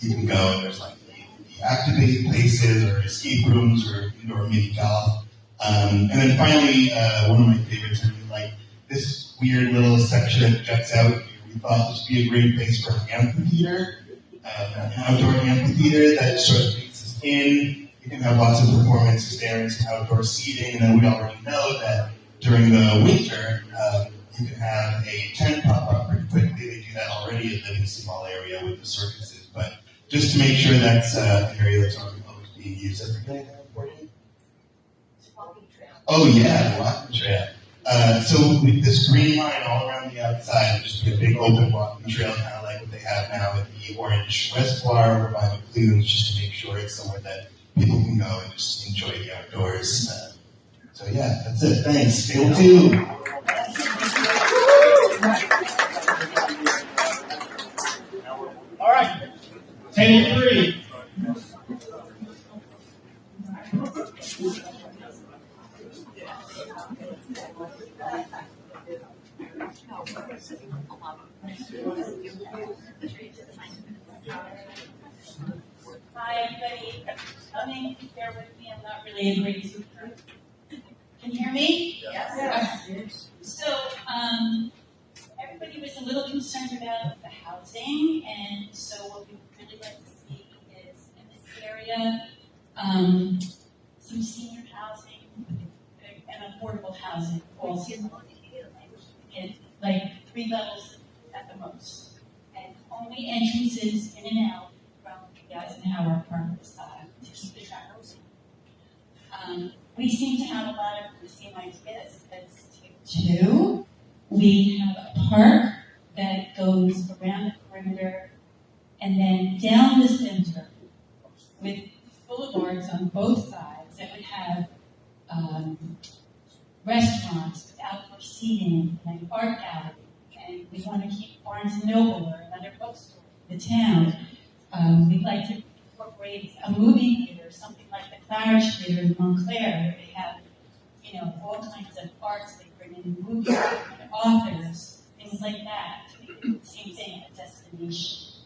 you can go and there's like the activated places or escape rooms or indoor mini golf. And then finally, one of my favorites, I really like this weird little section that juts out. We thought this would be a great place for an amphitheater, an outdoor amphitheater that sort of faces in. You can have lots of performances there and some outdoor seating. And then we already know that during the winter, you can have a tent pop up pretty quickly. They do that already in the Livingston Mall area with the circuses. But just to make sure that's an area that's always being used every day. Oh yeah, the walking trail. So with this green line all around the outside, it'll just be a big open walking trail, kind of like what they have now at the Orange Reservoir over by McLuhan's, just to make sure it's somewhere that people can go and just enjoy the outdoors. So yeah, that's it. Thanks. Stay tuned. All right. 10-3. Hi, everybody. Coming, bear with me. I'm not really a great speaker. Can you hear me? Yes. So, everybody was a little concerned about the housing, and so what we would really like to see is in this area, some senior housing and affordable housing also. And like 3 levels at the most. And only entrances in and out from the Eisenhower apartment side to keep the traffic. We seem to have a lot of the same ideas as two. We have a park that goes around the perimeter and then down the center with boulevards on both sides that would have restaurants with outdoor seating and an art gallery. And we want to keep Barnes & Noble or another bookstore in the town. We'd like to incorporate a movie theater, something like the Claridge Theater in Montclair, where they have, all kinds of arts. They bring in movies, and authors, things like that. Same thing, a destination.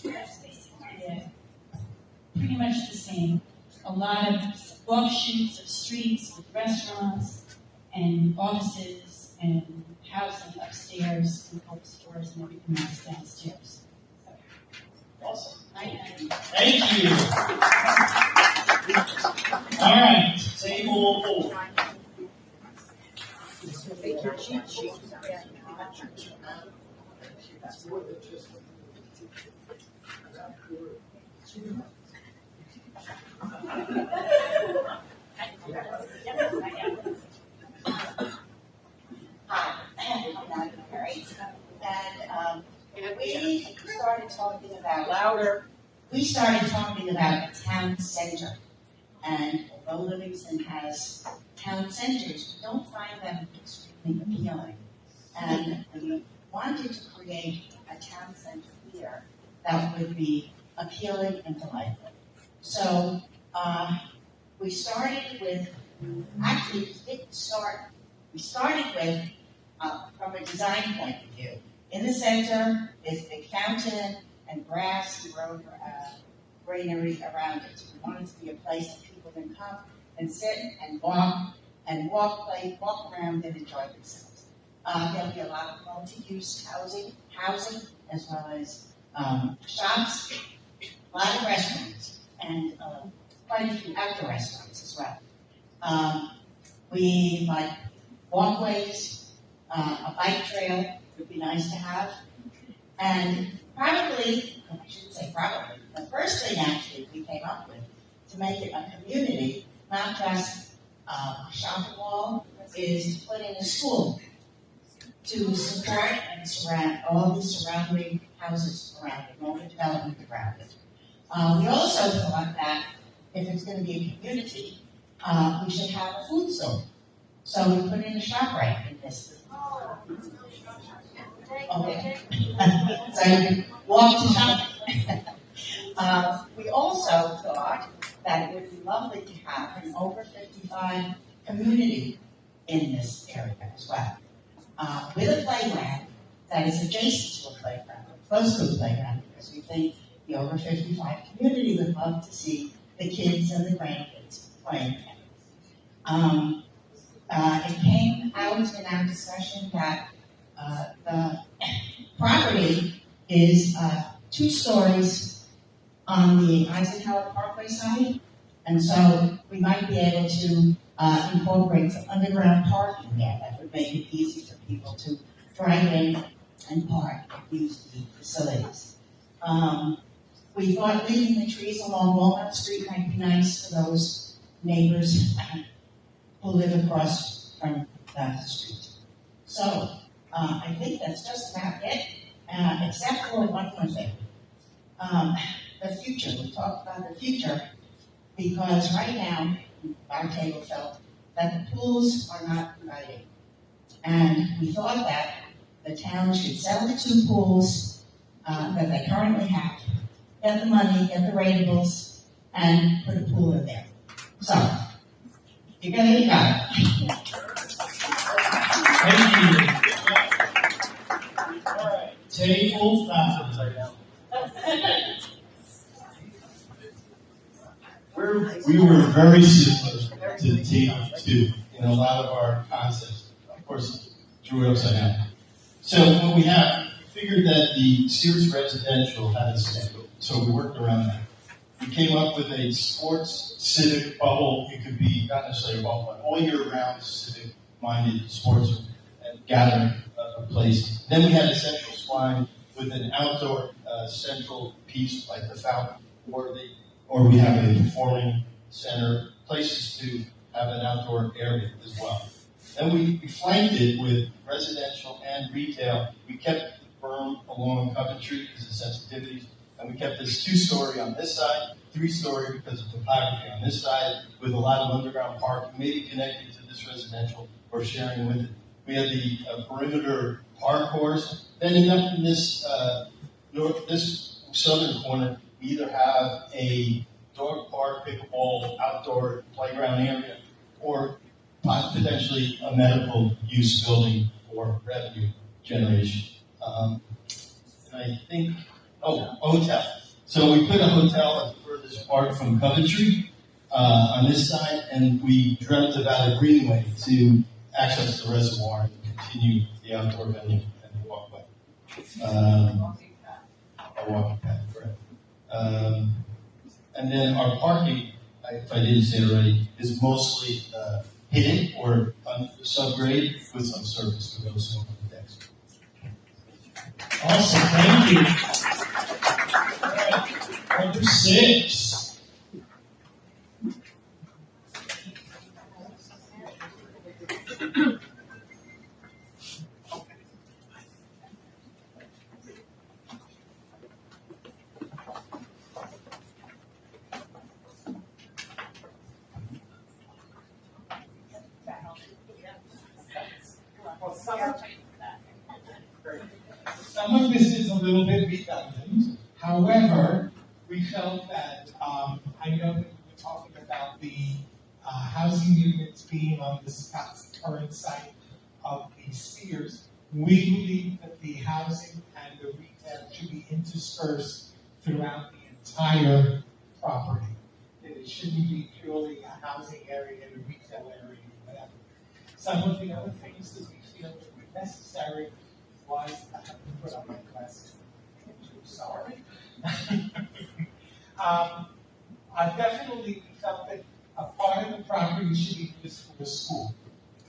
That's basically it. Pretty much the same. A lot of offshoots of streets with restaurants and offices and housing upstairs and bookstores and everything else downstairs. So, Awesome. Thank you. All right. Table 4. Hi, I'm Dr. Mary, and we started talking about louder. We started talking about a town center, and although Livingston has town centers, we don't find them extremely appealing. And we wanted to create a town center here that would be appealing and delightful. So we started with, actually we didn't start, we started with, from a design point of view. In the center is a big fountain and grass and greenery around it. We wanted to be a place that people can come and sit and walk around and enjoy themselves. There'll be a lot of multi-use housing as well as shops, a lot of restaurants, and quite a few outdoor restaurants as well. We like walkways, a bike trail would be nice to have, and probably, I shouldn't say probably, the first thing actually we came up with to make it a community, not just a shopping mall, is to put in a school to support and surround all the surrounding houses around it, all the development around it. We also thought that if it's going to be a community, we should have a food store. So we put in a ShopRite in this. Okay. So you can walk to shop. We also thought that it would be lovely to have an over 55 community in this area as well. With a playground that is adjacent to a playground, or close to a playground, because we think the over 55 community would love to see the kids and the grandkids playing there. It came out in our discussion that the property is 2 stories on the Eisenhower Parkway side, and so we might be able to incorporate some underground parking there that would make it easy for people to drive in and park and use the facilities. We thought leaving the trees along Walnut Street might be nice for those neighbors who live across from that street. So I think that's just about it, except for one more thing. The future. We talked about the future because right now our table felt that the pools are not inviting. And we thought that the town should sell the 2 pools that they currently have, get the money, get the ratables, and put a pool in there. So, you're going to got it. Thank you. All right. Table 5. We were very similar to table 2 in a lot of our concepts. Of course, drew it upside down. So what we figured that the Sears residential had a schedule, so we worked around that. We came up with a sports civic bubble. It could be not necessarily a bubble, but all year round civic-minded sports gathering place. Then we had a central spine with an outdoor central piece like the fountain, or we have a performing center, places to have an outdoor area as well. Then we flanked it with residential and retail. We kept the berm along Coventry because of sensitivities, and we kept this 2-story on this side, 3-story because of topography on this side, with a lot of underground parking, maybe connected to this residential or sharing with it. We had the perimeter parkours. Then in this this southern corner, we either have a dog park, pickleball, outdoor playground area, or potentially a medical use building for revenue generation. And I think, a hotel. So we put a hotel at the furthest part from Coventry on this side, and we dreamt about a greenway to access the reservoir and continue the outdoor venue and the walkway. A walking path, correct. And then our parking, if I didn't say it already, is mostly hidden or subgrade with some surface for those on the decks. Awesome, thank you. All right. Number 6. Some of this is a little bit redundant. However, we felt that, I know that we were talking about the housing units being on the current site of the Sears. We believe that the housing and the retail should be interspersed throughout the entire property. That it shouldn't be purely a housing area and a retail area, whatever. Some of the other things that we feel that were necessary was, I have to put on my glasses. Sorry. I definitely felt that a part of the property should be used for the school.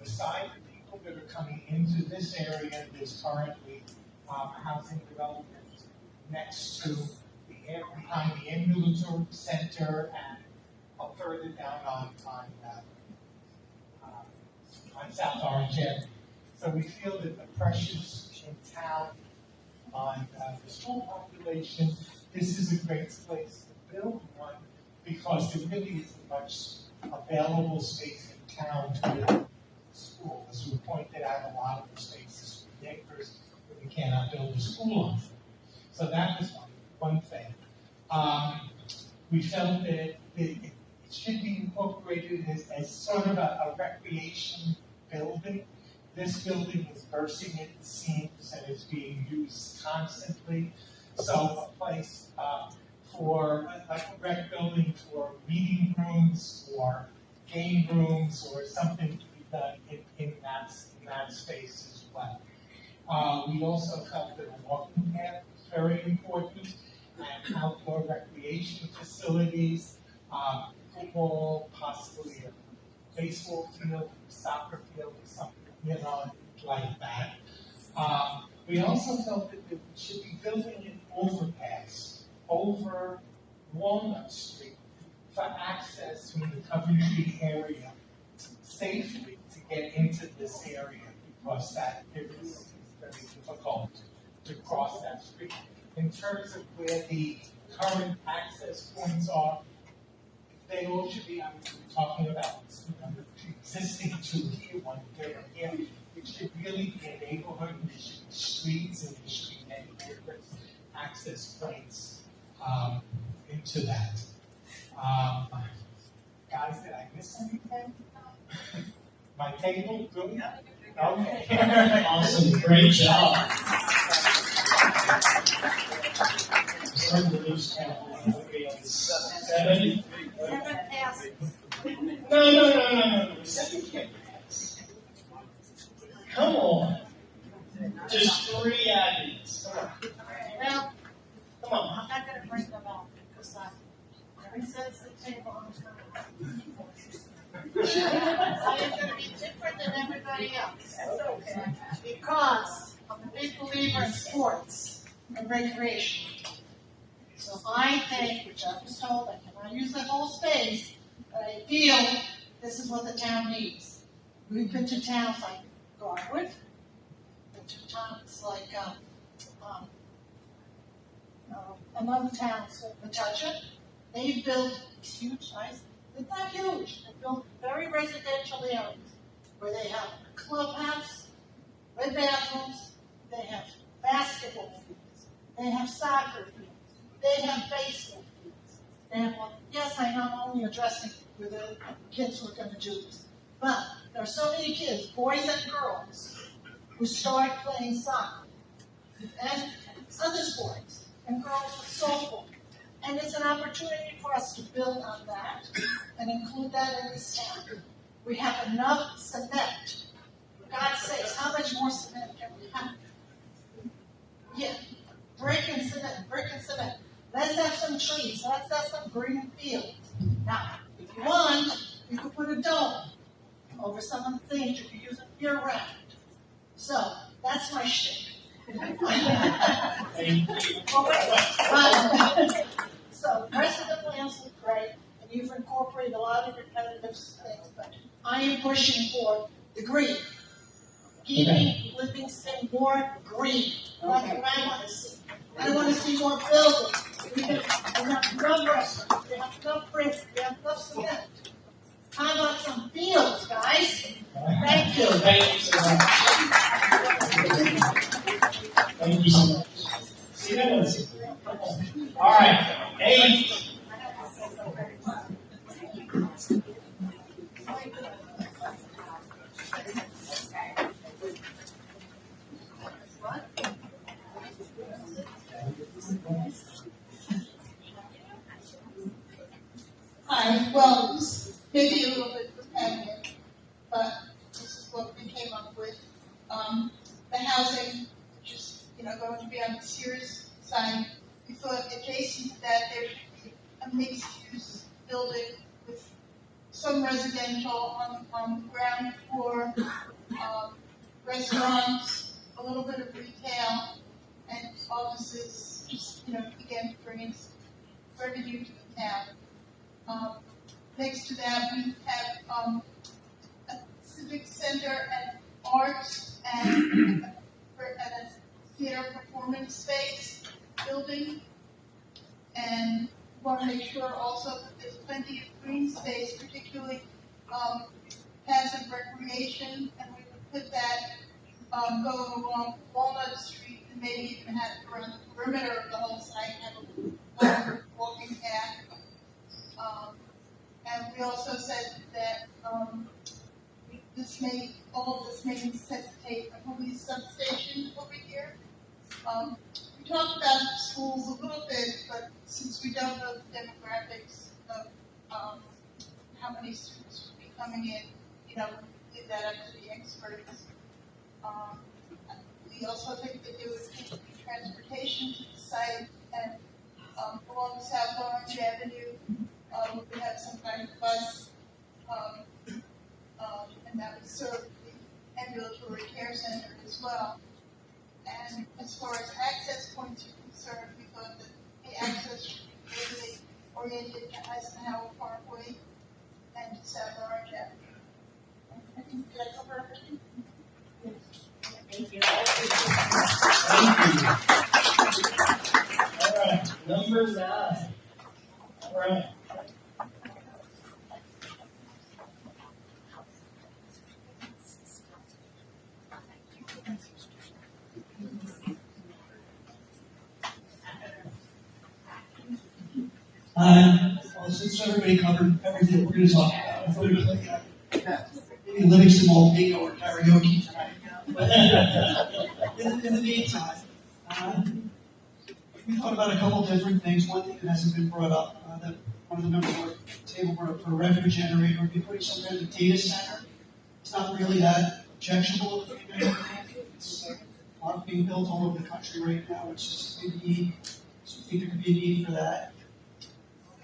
Beside the people that are coming into this area, there's currently housing development next to behind the ambulatory center and further down on South Orange Avenue. So we feel that the pressures in town on the school population, this is a great place to build one because there really isn't much available space in town to build a school. As we pointed out, a lot of the spaces for acres that we cannot build a school on. So that was one thing. We felt that it should be incorporated as sort of a recreation building. This building is bursting at the seams and it's being used constantly. So a place for a rec building for meeting rooms or game rooms or something to be done in that space as well. We also felt that a walking path was very important, and outdoor recreation facilities, football, possibly a baseball field, soccer field, or something, like that. We also felt that we should be building an overpass over Walnut Street for access from the Coventry area safely to get into this area, because that it is very difficult to cross that street. In terms of where the current access points are, they all should be, we're talking about the existing two here, one there, and here. It should really be a neighborhood, and there should be streets, and there should be many different access points into that. Guys, did I miss anything? My table, good? Okay. Awesome, great job. Starting to lose count. Okay, on 7. No. 7 can't pass. Come on. Just 3 admins. Well, Come on. I'm not gonna bring them out because I resets the table on the I am gonna be different than everybody else. Because I'm a big believer in sports and recreation. So I think, which I was told, I cannot use that whole space, but I feel this is what the town needs. We've been to towns like Garwood, been to towns like another town, Metuchen. They've built huge, nice, it's not huge, they've built very residential areas where they have a clubhouse, with bathrooms, they have basketball fields, they have soccer fields, they have baseball fields. They have, yes, I know I'm only addressing with the kids who are going to do this, but there are so many kids, boys and girls, who start playing soccer and other sports, and girls with softball. And it's an opportunity for us to build on that and include that in this town. We have enough cement. For God's sakes, how much more cement can we have? Yeah, brick and cement. Let's have some trees. Let's have some green fields. Now, if you want, you could put a dome over some of the things you could use it year-round. So, that's my shtick. So, the rest of the plans look great, and you've incorporated a lot of repetitive things, but I am pushing for the green. Keeping Livingston more green, like I want to see. I want to see more buildings. We have enough restaurants, we have enough bricks, we have enough cement. How about some fields, guys? Thank you. Thank you so much. Thank you so much. See that one? All right. 8. Hi, well, this may be a little bit repetitive, but this is what we came up with. The housing, which is, going to be on the Sears side, we thought adjacent to that there should be a mixed-use building with some residential on the ground floor, restaurants, a little bit of retail, and offices, just, again, bringing revenue to the town. Next to that, we have a civic center and arts and a theater performance space building. And want to make sure also that there's plenty of green space, particularly passive recreation, and we would put that go along Walnut Street and maybe even have it around the perimeter of the whole site, have a walking path. And we also said that all of this may necessitate a police substation over here. we talked about schools a little bit, but since we don't know the demographics of how many students would be coming in, you know, leave that up to the experts. We also think that there would need to be transportation to the site, and along South Orange Avenue, we would have some kind of bus, and that would serve the ambulatory care center as well. And as far as access points are concerned, we thought that the access should be really oriented to Eisenhower Parkway and to South Orange Avenue. I think, did I cover everything? Thank you. All right, number 9. All right. Well, since everybody covered everything we're going to talk about, I'm going to maybe Livingston Mall bingo or karaoke tonight. In the meantime, we thought about a couple different things. One thing that hasn't been brought up, that one of the members of the table brought up for a revenue generator would be putting some kind of data center. It's not really that objectionable if you know. It's a lot being built all over the country right now. It's just a big need. So I think there could be a need for that.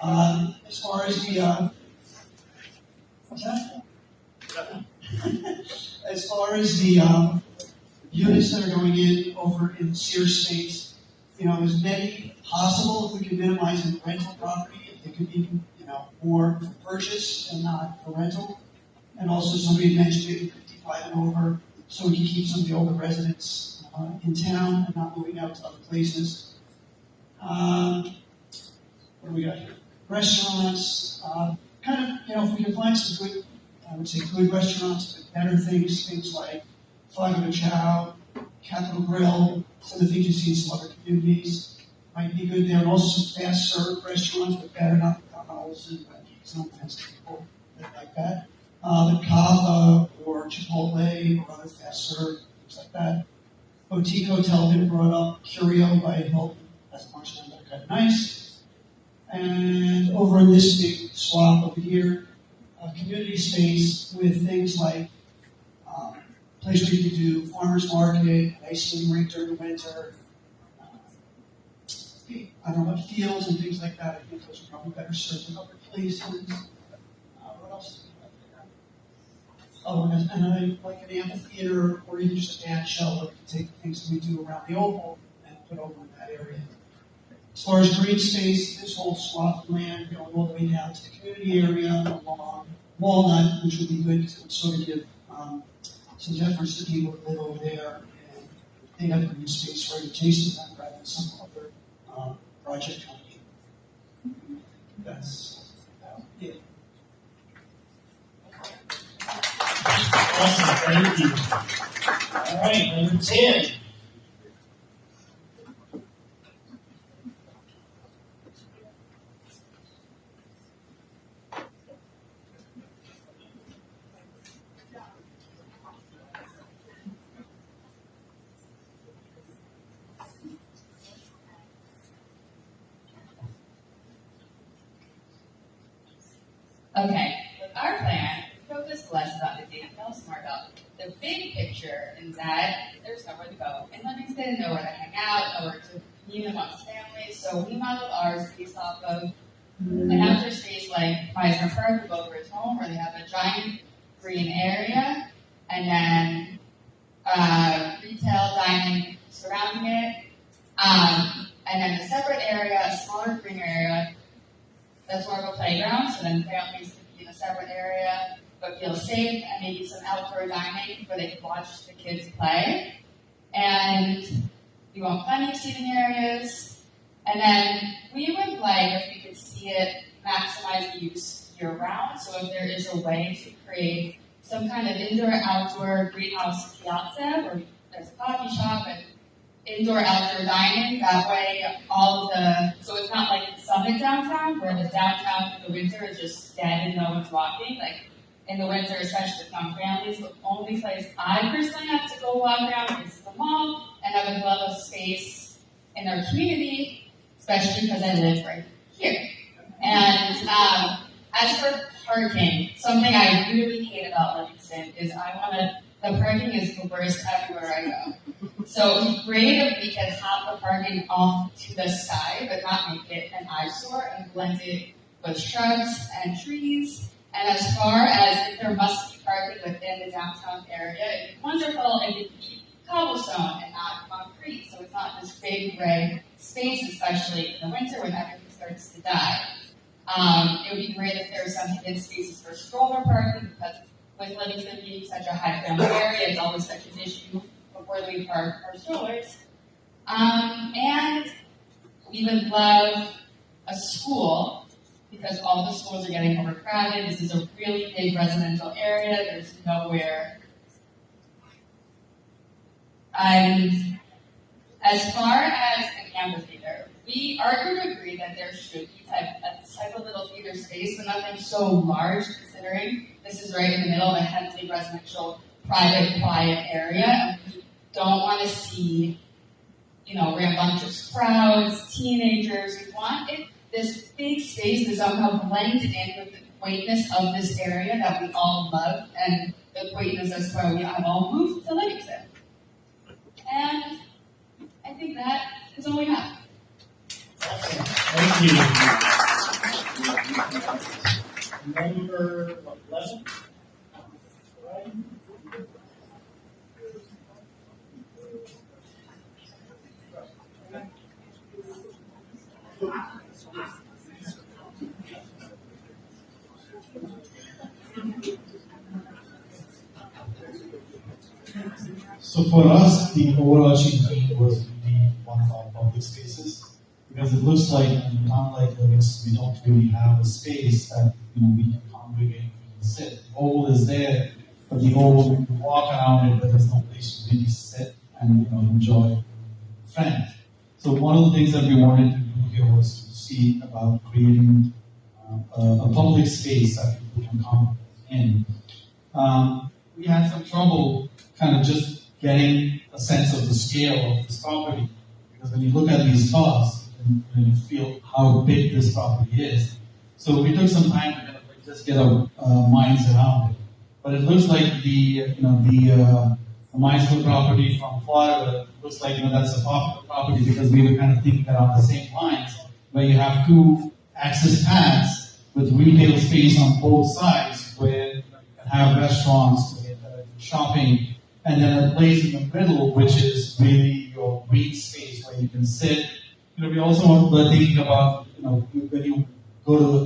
As far as the what's that? As far as the units that are going in over in Sears space, you know, as many possible if we can minimize the rental property, if they could be, you know, more for purchase and not for rental. And also somebody mentioned maybe 55 and over, so we can keep some of the older residents in town and not moving out to other places. What do we got here? Restaurants, kind of, you know, if we can find some good, I would say good restaurants, but better things like Flago de Chow, Capital Grill, some of the things you see in some other communities might be good there. And also some fast serve restaurants, but better not McDonald's and no offense to people that like that. But Kava or Chipotle or other fast serve, things like that. Boutique Hotel been brought up, Curio by Hilton, that's a bunch of them that are kind of nice. And over in this big swath over here, community space with things like place where you can do farmers market, ice skating rink during the winter. I don't know what fields and things like that. I think those are probably better served in other places. What else do we have there? Oh, and I like an amphitheater or even just a dance show where we can take the things that we do around the oval and put over in that area. As far as green space, this whole swath of land going all the way down to the community area along Walnut, which would be good because it would sort of give some deference to people that live over there, and they have green space right adjacent to them rather than some other project company. That's it. Awesome, thank you. All right, number 10. Okay, with our plan, focus less about the details, more about the big picture, and that there's nowhere to go in Livingston, nowhere to hang out, nowhere to commune amongst families. So we modeled ours based off of an outdoor space like Meisner Park, who both its home, where they have a giant green area, and then retail dining surrounding it, and then a separate area, a smaller green area. That's more of a playground, so then families can be in a separate area, but feel safe, and maybe some outdoor dining where they can watch the kids play. And we want plenty of seating areas. And then we would like if we could see it maximize use year-round. So if there is a way to create some kind of indoor-outdoor greenhouse piazza where there's a coffee shop and indoor-outdoor dining, that way so it's not like the Summit downtown, where the downtown in the winter is just dead and no one's walking. Like in the winter, especially with young families, the only place I personally have to go walk around is the mall, and I would love a space in our community, especially because I live right here. And as for parking, something I really hate about Livingston is the parking is the worst everywhere I go. So it'd be great if we could have the parking off to the side, but not make it an eyesore and blend it with shrubs and trees. And as far as if there must be parking within the downtown area, it'd be wonderful if it could be cobblestone and not concrete, so it's not this big gray space, especially in the winter when everything starts to die. It would be great if there were some hidden spaces for stroller parking, because with Livingston being such a high family area, it's always such an issue of where we park our strollers. And we would love a school, because all the schools are getting overcrowded. This is a really big residential area. There's nowhere. And as far as an amphitheater, we are going to agree that there should be a type of little theater space, but nothing so large, considering this is right in the middle of a heavily residential, private, quiet area. And we don't want to see, rambunctious crowds, teenagers. We want this big space to somehow blend in with the quaintness of this area that we all love, and the quaintness as to why we have all moved to Livingston. And I think that is all we have. Thank you. Number 11. So for us, the overarching theme was really one of our public spaces, because it looks like, unlike Livingston, we don't really have a space that we can congregate and sit. The oval is there, but the oval, we can walk around it, but there's no place to really sit and enjoy friends. So one of the things that we wanted to do here was to see about creating a public space that people can come in. We had some trouble kind of just getting a sense of the scale of this property, because when you look at these costs, you feel how big this property is. So we took some time to kind of just get our minds around it. But it looks like the Minesville property from Florida looks like that's a popular property, because we were kind of thinking along the same lines, where you have two access paths with retail space on both sides, where you can have restaurants, shopping, and then a place in the middle, which is really your green space where you can sit. We also were thinking about, when you go to,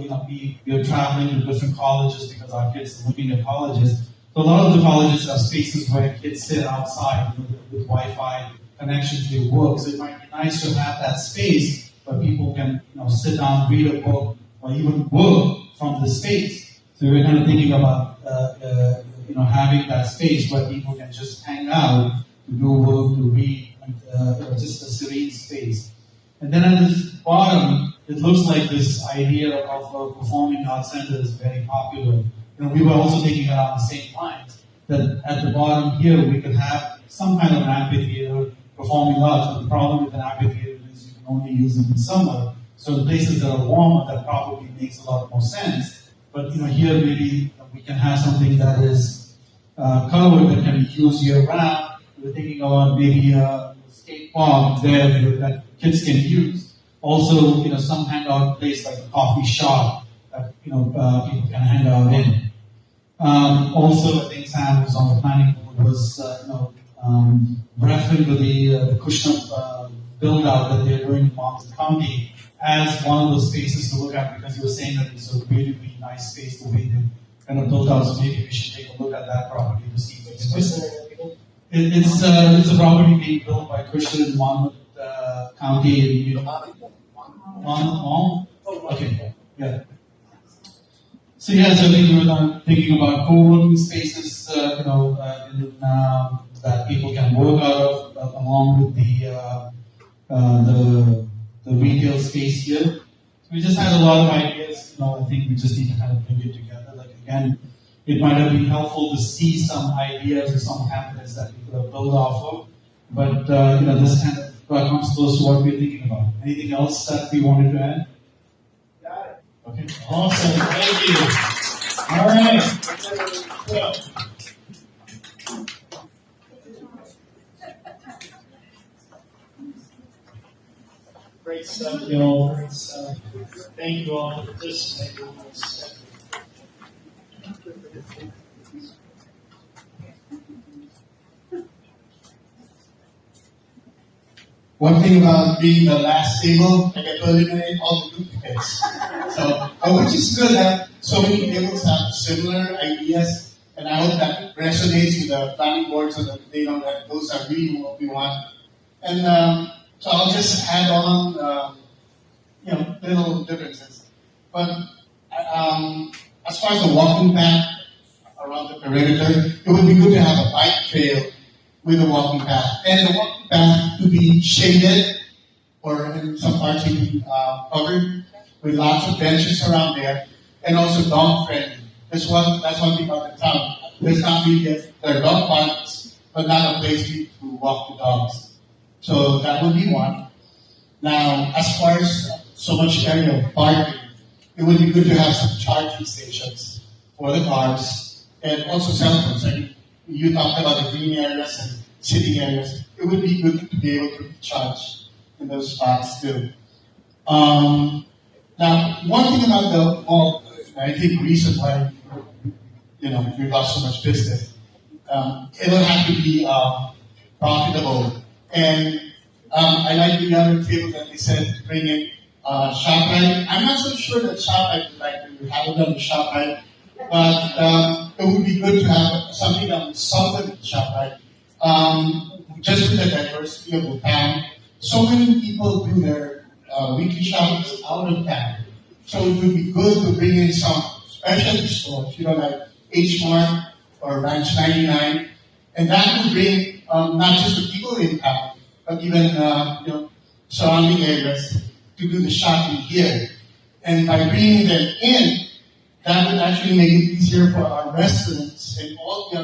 we're traveling to different colleges because our kids are looking at colleges. So a lot of the colleges have spaces where kids sit outside with Wi-Fi connections to work. So it might be nice to have that space where people can, sit down, read a book, or even work from the space. So we're kind of thinking about, having that space where people can just hang out, to do work, to read, and just a serene space. And then at the bottom, it looks like this idea of a performing arts center is very popular. We were also thinking along the same lines, that at the bottom here we could have some kind of an amphitheater, performing arts. But the problem with an amphitheater is you can only use them in summer. So in places that are warmer, that probably makes a lot more sense. But here maybe we can have something that is covered that can be used year round. We're thinking about maybe a skate park there that kids can use. Also, some hangout place like a coffee shop that people can hang out in. Also, I think Sam was on the planning board was referring to the Cushman build out that they're doing in Monmouth County as one of those spaces to look at, because you were saying that it's a really, really nice space the way they kind of built out. So maybe we should take a look at that property to see if it's a property being built by Cushman in Monmouth County. Okay, yeah. So I think we were thinking about co-working spaces, that people can work out of, along with the retail space here. So we just had a lot of ideas. I think we just need to kind of bring it together. Again, it might have been helpful to see some ideas or some templates that we could have built off of. But this kind of comes close to what we're thinking about. Anything else that we wanted to add? Got it. Okay, awesome. Thank you. All right. So, Great stuff, y'all. Great stuff. Thank you all for participating in this. one thing about being the last table, I get to eliminate all the duplicates. So, which is good that so many tables have similar ideas, and I hope that resonates with the planning board so that they know that those are really what we want. And so I'll just add on, little differences. But as far as the walking path around the perimeter, it would be good to have a bike trail with a walking path. And the walking path to be shaded, or in some parts even covered, with lots of benches around there, and also dog friendly. That's one thing about the town. There's not really there are dog parks, but not a place to walk the dogs. So that would be one. Now, as far as so much area of parking, it would be good to have some charging stations for the cars, and also cell phones. You talked about the green areas and sitting areas. It would be good to be able to charge in those spots too. Now, one thing about the mall, I think the reason why we lost so much business, it'll have to be profitable. And I like the other table that they said to bring in ShopRite. I'm not so sure that ShopRite would like to have it on the ShopRite, but it would be good to have something that would supplement ShopRite. Just with the diversity of the town, so many people do their weekly shoppings out of town. So it would be good to bring in some specialty stores, like H Mart or Ranch 99, and that would bring not just the people in town, but even surrounding areas to do the shopping here. And by bringing them in, that would actually make it easier for our restaurants and all the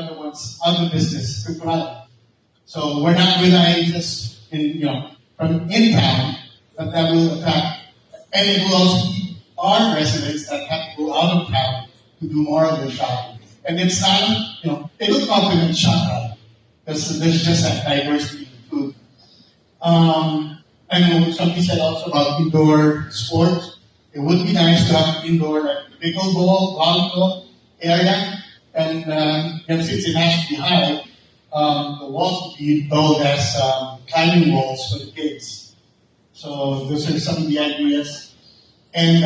other business to thrive. So we're not relying just from in town, but that will attract, and it will also keep our residents that have to go out of town to do more of their shopping. And it's not, it will complement ShopRite, because there's just that diversity in food. And somebody said also about indoor sports. It would be nice to have indoor pickleball, volleyball area, and since it has to be high, the walls would be built as climbing walls for the kids. So those are some of the ideas. And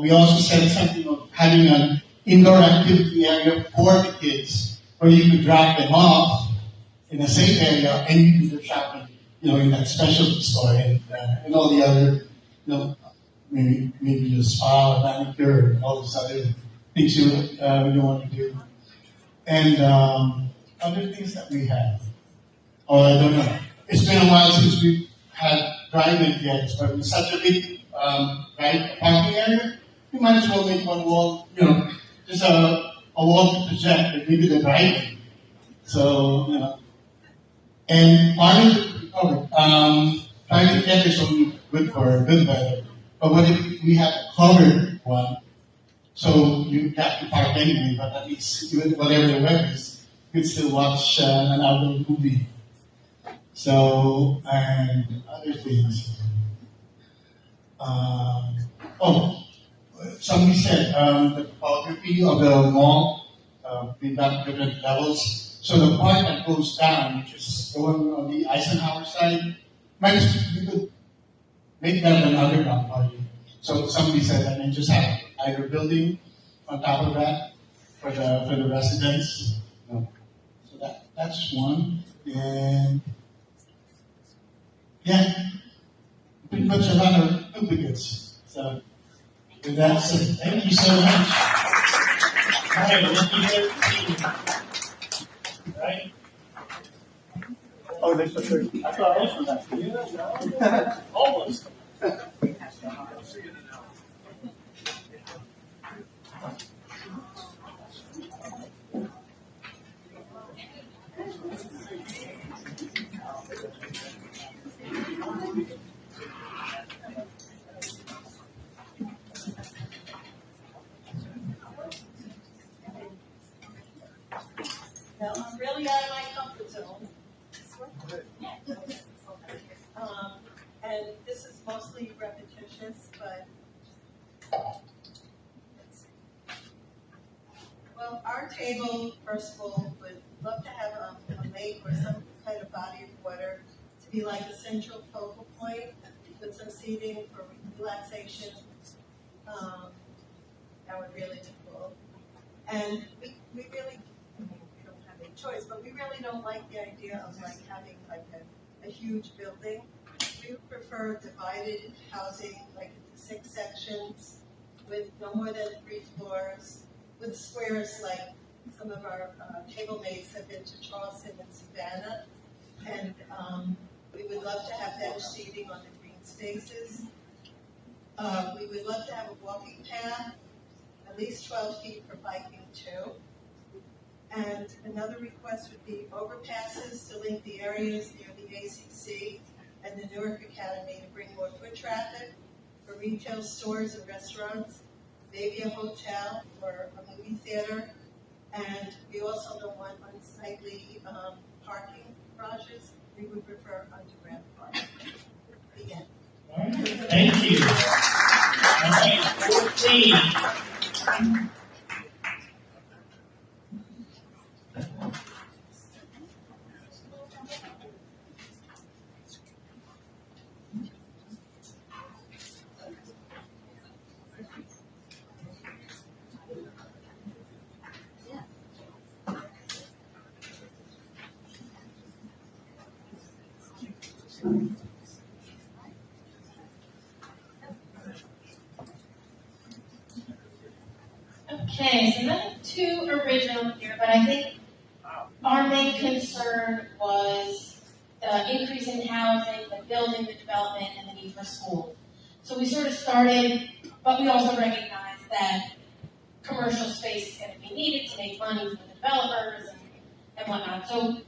we also said something of having an indoor activity area for the kids, where you could drop them off in a safe area and you do their shopping, in that specialty store and all the other, maybe the spa, manicure, and all these other things you want to do. And other things that we have. I don't know. It's been a while since we had drive-in theaters, but with such a big parking area, we might as well make one wall, just a wall to project, and maybe the drive-in. So, and part of it covered. Drive-in theaters are only good for good weather. But what if we have a covered one? So you have to park anyway, but at least even whatever the weather is, you can still watch an outdoor movie. So, and other things. Somebody said the topography of the mall, we've got different levels. So the part that goes down, which is going on the Eisenhower side, you could make that an underground party. So somebody said that, and just have either building on top of that for the residents. So that's one. And pretty much a lot of duplicates. So with that said, Thank you so much. All right, looking at right? Oh, there's a third. I thought else was that. Almost. Now, I'm really out of my comfort zone. And this is mostly repetitious, but let's see. Well, our table, first of all, would love to have a lake or some kind of body of water to be like a central focal point with some seating for relaxation. That would really be cool. And we really, we don't have any choice, but we really don't like the idea of like having like a huge building. We would prefer divided housing, like into 6 sections, with no more than 3 floors, with squares like some of our table mates have been to Charleston and Savannah, and we would love to have bench seating on the green spaces. We would love to have a walking path, at least 12 feet for biking too. And another request would be overpasses to link the areas near the ACC and the Newark Academy to bring more foot traffic for retail stores and restaurants, maybe a hotel or a movie theater. And we also don't want unsightly parking garages. We would prefer underground parking. The end. All right, thank you. All right, 14. Okay, so nothing too original here, but I think our main concern was the increase in housing, the building, the development, and the need for schools. So we sort of started, but we also recognized that commercial space is going to be needed to make money for the developers and whatnot. So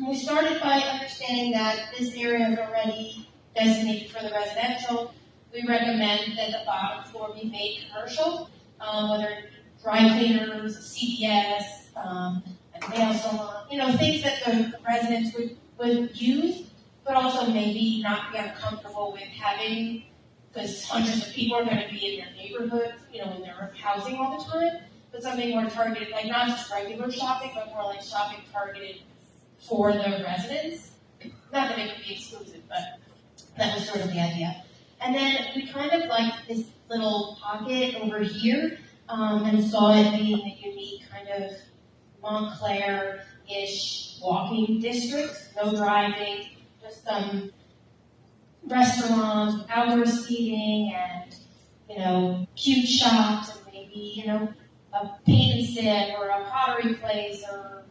we started by understanding that this area is already designated for the residential. We recommend that the bottom floor be made commercial. Whether dry cleaners, CVS, a nail salon, things that the residents would use, but also maybe not be uncomfortable with having, because hundreds of people are going to be in their neighborhood, when they're housing all the time, but something more targeted, like not just regular shopping, but more like shopping targeted for the residents. Not that it could be exclusive, but that was sort of the idea. And then we kind of liked this little pocket over here, and saw it being a unique kind of Montclair-ish walking district. No driving, just some restaurants, outdoor seating, and cute shops, and maybe a paint and sip or a pottery place, or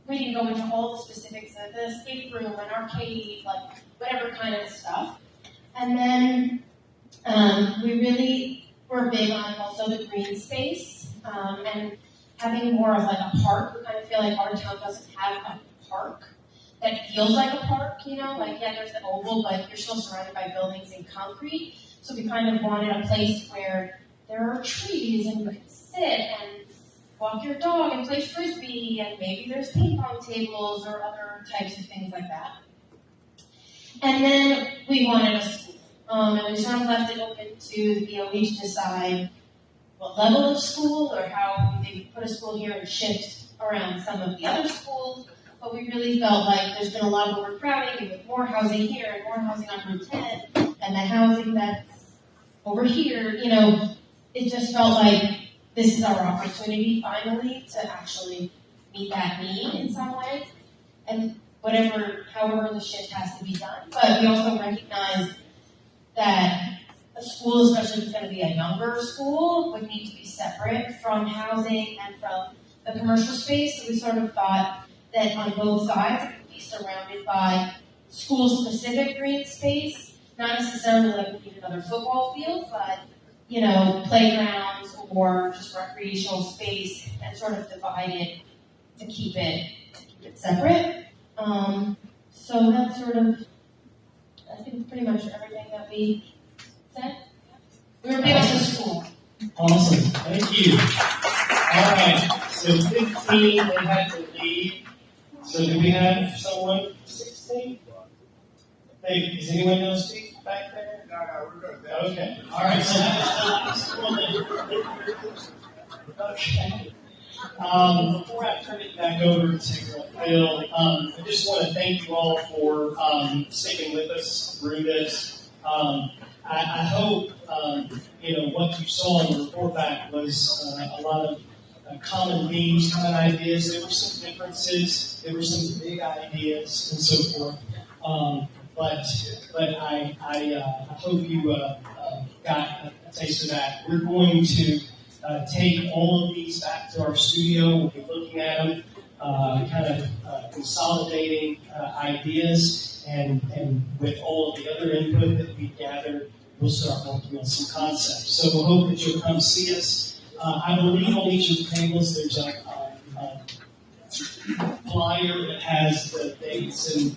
we can go into all the specifics of the escape room, an arcade, like whatever kind of stuff. And then we really were big on also the green space, and having more of like a park. We kind of feel like our town doesn't have a park that feels like a park, like there's the oval, but you're still surrounded by buildings and concrete. So we kind of wanted a place where there are trees and you can sit and walk your dog and play frisbee, and maybe there's ping pong tables or other types of things like that. And then we wanted a school. And we sort of left it open to the BOE to decide what level of school or how they would put a school here and shift around some of the other schools. But we really felt like there's been a lot of overcrowding, and with more housing here and more housing on Route 10, and the housing that's over here, it just felt like this is our opportunity finally to actually meet that need in some way. And however the shift has to be done. But we also recognize that a school, especially if it's going to be a younger school, would need to be separate from housing and from the commercial space. So we sort of thought that on both sides it would be surrounded by school-specific green space, not necessarily like we need another football field, but playgrounds or just recreational space, and sort of divide it to keep it separate. So that's sort of, I think, pretty much everything that we said. We were big on the school. Awesome. Thank you. All right. So 15, they had to leave. So do we have someone 16? Hey, is anyone else speak back there? No, we're good. Okay. All right. So that's okay. Before I turn it back over to Phil, I just want to thank you all for sticking with us through this. I hope what you saw in the report back was a lot of common themes, common ideas. There were some differences. There were some big ideas and so forth. But I hope you got a taste of that. We're going to take all of these back to our studio. We'll be looking at them, kind of consolidating ideas, and with all of the other input that we gathered, we'll start working on some concepts. So we'll hope that you'll come see us. I believe on each of the tables there's a flyer that has the dates and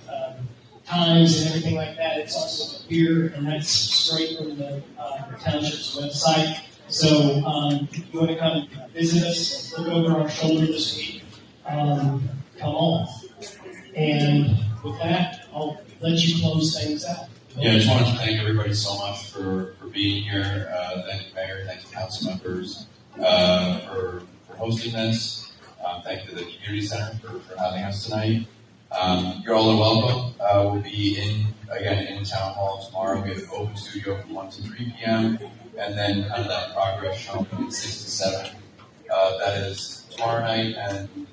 times and everything like that. It's also here, and that's straight from the township's website. So if you want to come visit us, look over our shoulder this week, come on. And with that, I'll let you close things out. Yeah, I just wanted to thank everybody so much for being here. Thank you, Mayor. Thank you, council members, for hosting this. Thank you to the Community Center for having us tonight. You all are welcome. We'll be in Town Hall tomorrow. We have an open studio from 1 to 3 p.m. And then kind of that progress show from 6 to 7. That is tomorrow night, and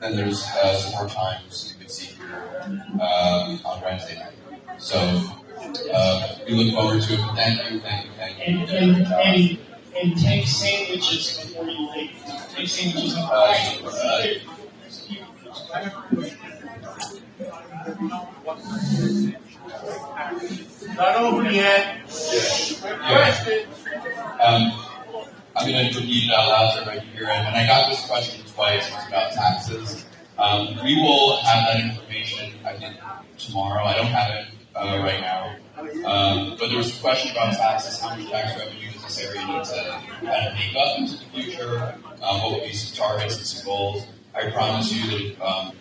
then there's some more times you can see here on Wednesday night. So we look forward to it. Thank you. And take sandwiches before you leave. Take sandwiches. Not over yet. Question. I'm going to repeat it out loud so everybody can hear it. And I got this question twice. It's about taxes. We will have that information, I think, tomorrow. I don't have it right now. But there was a question about taxes. How much tax revenue does this area need to kind of make up into the future? What would be some targets and some goals? I promise you that on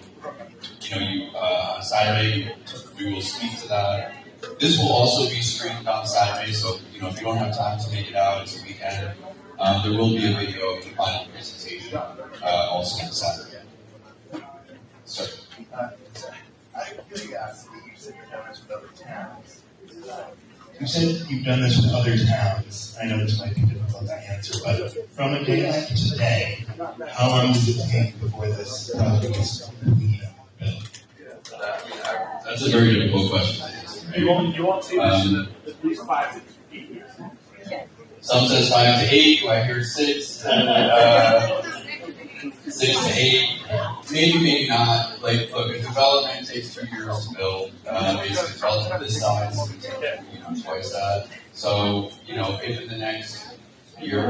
Saturday we will speak to that. This will also be streamed on Saturday, so if you don't have time to make it out, it's a weekend. There will be a video of the final presentation also on Saturday. Sir. I have curiosity. You said you've done this with other towns. You said you've done this with other towns. I know this might be difficult to answer, but from a day like today, how long does it take before this project is complete? That's a very difficult question. You won't see this at least 5 to 8 years. Some says 5 to 8. I hear 6. 6 to 8. Maybe not. Look, a development takes 2 years to build. Basically, development this size would take twice that. So, if in the next year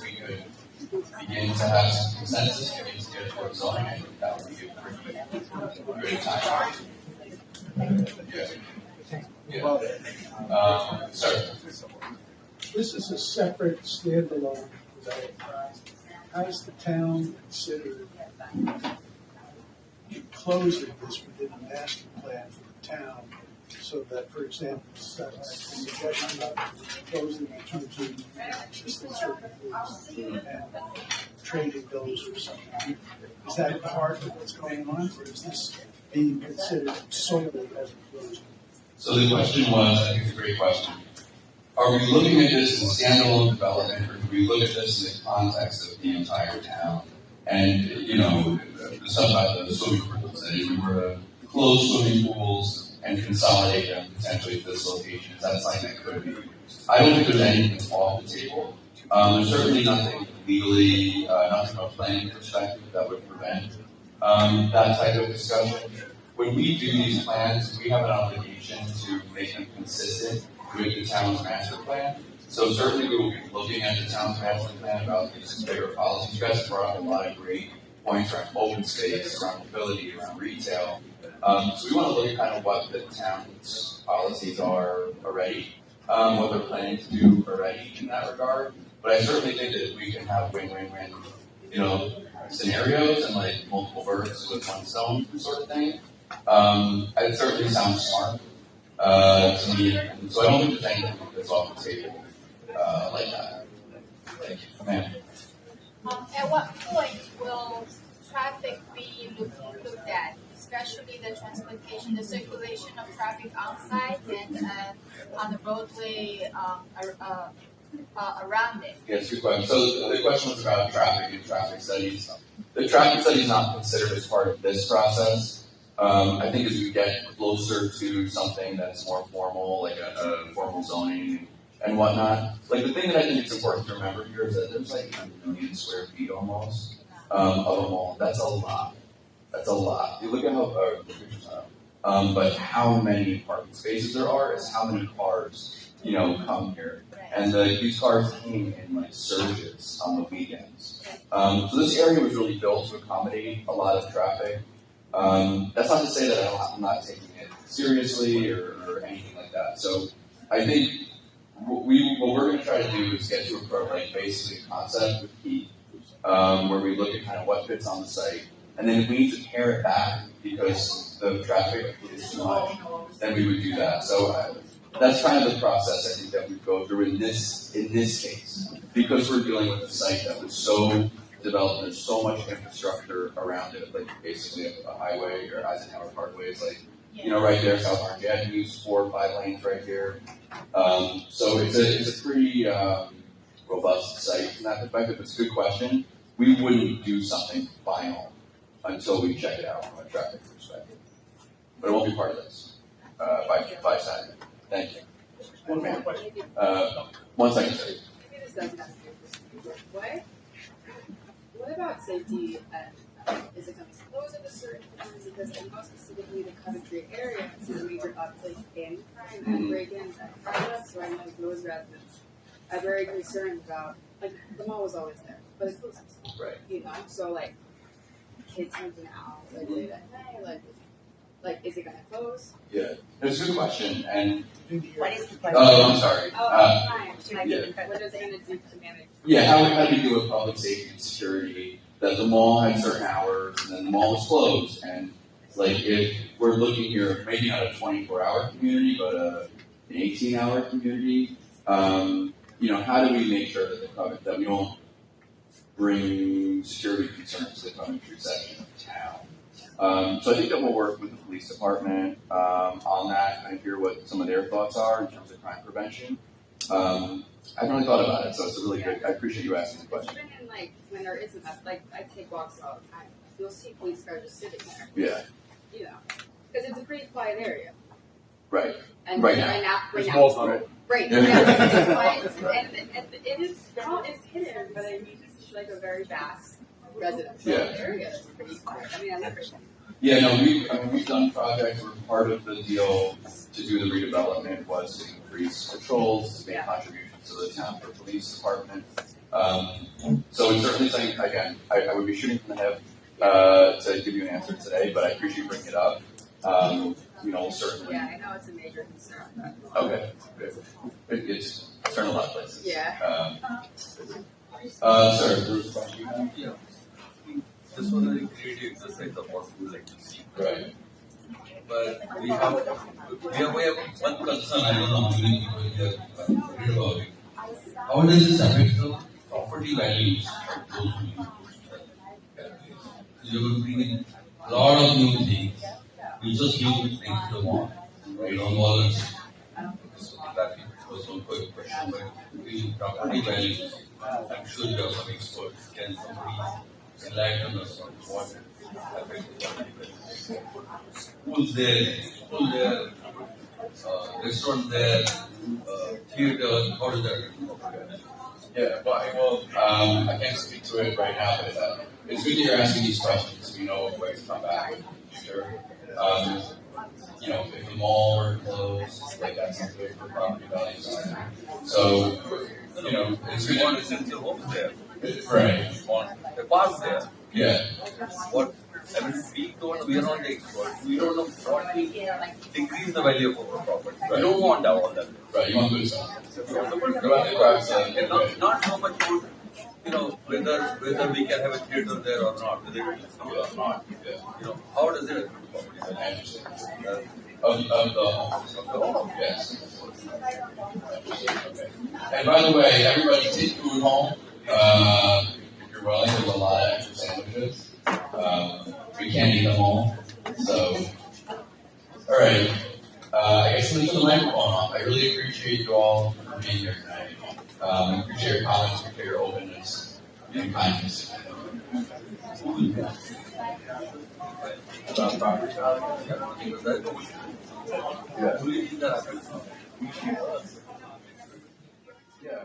we could begin to have some consensus, begin to get towards zoning, I think that would be a pretty good time. Yeah. Sir. This is a separate standalone development. Has the town considered closing this within the master plan for the town so that, for example, suggestion of closing in terms of existing services and trading those or something? Is that part of what's going on, or is this being considered solely as a closing? So the question was, I think it's a great question. Are we looking at this as a standalone development, or do we look at this in the context of the entire town? And, the stuff about the swimming pools, that if we were to close swimming pools and consolidate them potentially at this location, is that something that could be? I don't think there's anything that's off the table. There's certainly nothing legally, nothing from a planning perspective that would prevent that type of discussion. When we do these plans, we have an obligation to make them consistent with the town's master plan. So certainly we will be looking at the town's master plan about these bigger policies. You guys brought up a lot of great points around open space, around mobility, around retail. So we want to look at kind of what the town's policies are already, what they're planning to do already in that regard. But I certainly think that we can have win-win-win scenarios and like multiple birds with one stone sort of thing. It certainly sounds smart to me. And so I don't think there's anything that's off the table like that. Man. At what point will traffic be looked at, especially the transportation, the circulation of traffic on site and on the roadway around it? Yes, good question. So the question was about traffic and traffic studies. The traffic study is not considered as part of this process. I think as we get closer to something that's more formal, like a formal zoning and whatnot, like the thing that I think it's important to remember here is that there's like 1 million square feet almost of a mall. That's a lot. That's a lot. You look at how the pictures are, but how many parking spaces there are is how many cars come here. And these cars came in like surges on the weekends. So this area was really built to accommodate a lot of traffic. That's not to say that I'm not taking it seriously or anything like that. So I think what we're going to try to do is get to a basically a concept with Keith, where we look at kind of what fits on the site. And then if we need to pare it back because the traffic is too much, then we would do that. So that's kind of the process I think that we go through in this case, because we're dealing with a site that was so developed. There's so much infrastructure around it, like basically a highway or Eisenhower Parkway is like, right there, South Orange Avenue, 4 or 5 lanes right here. So it's a pretty robust site from that perspective. It's a good question. We wouldn't do something final until we check it out from a traffic perspective. But it won't be part of this by Saturday. Thank you. One minute. 1 second, sorry. What about safety and is it going to close at a certain time? Because I know specifically the Coventry area is a major uptick in crime and break-ins and crime-ups, so I know those residents are very concerned about, like, the mall was always there, but it closes. Right. So like, kids hunting out, like, late at night, like, is it going to close? Yeah, it's a good question, and What is the question? oh, I'm sorry. What is it going to do to manage? Yeah, how do we do with public safety and security? That the mall had certain hours, and then the mall was closed, and like if we're looking here, maybe not a 24-hour community, but an 18-hour community. How do we make sure that we don't bring security concerns to the Coventry section of town? So I think that we'll work with the police department on that and hear what some of their thoughts are in terms of crime prevention. I haven't really thought about it, so it's a really good. I appreciate you asking the question. Even in when there isn't that, I take walks all the time. You'll see police cars just sitting there. Yeah. Because it's a pretty quiet area. Right. And right now. Right. Yeah. It's quiet, and it's hidden, but I mean, it's like a very vast residential area. It's pretty quiet. I mean, I live right there. Yeah, no, we've done projects where part of the deal to do the redevelopment was to increase patrols, to make contributions to the town for police department. So it's certainly something, again, I would be shooting from the hip to give you an answer today, but I appreciate you bringing it up. We'll certainly. Yeah, I know it's a major concern. Okay, good. It's concerned a lot of places. Yeah. Sir, Bruce, question? Yeah. This was a very creative exercise of what we would like to see. Right. But we have one concern, I don't know how many people here read about it. How does this affect the property values of those who you will bring in a lot of new things. We just need to make the mall, right? On walls. So that was one quick question. But the property values, I'm sure you have some experts. Can somebody enlighten us on what affects the property values? Schools there, restaurant there, theater, how does that? Yeah, well, I can't speak to it right now, but it's good that you're asking these questions so we know where to come back in the future. If the mall were closed, like that's not good for property values. So, it's good. Want essential homes there. Right. Want the park there. Yeah. What? I mean, we are not the experts. We don't know what will decrease the value of our property. Right. We don't want all that. Right, you want good stuff. Not so much good. whether we can have a theater there or not, whether it is good or not. How does it Of the yes. Okay. And by the way, everybody take food home. If you're willing, there's a lot of extra sandwiches. We can't eat them all. So, all right. I guess we'll turn the microphone off. I really appreciate you all for being here tonight. Appreciate your comments, appreciate your openness and kindness. Yeah.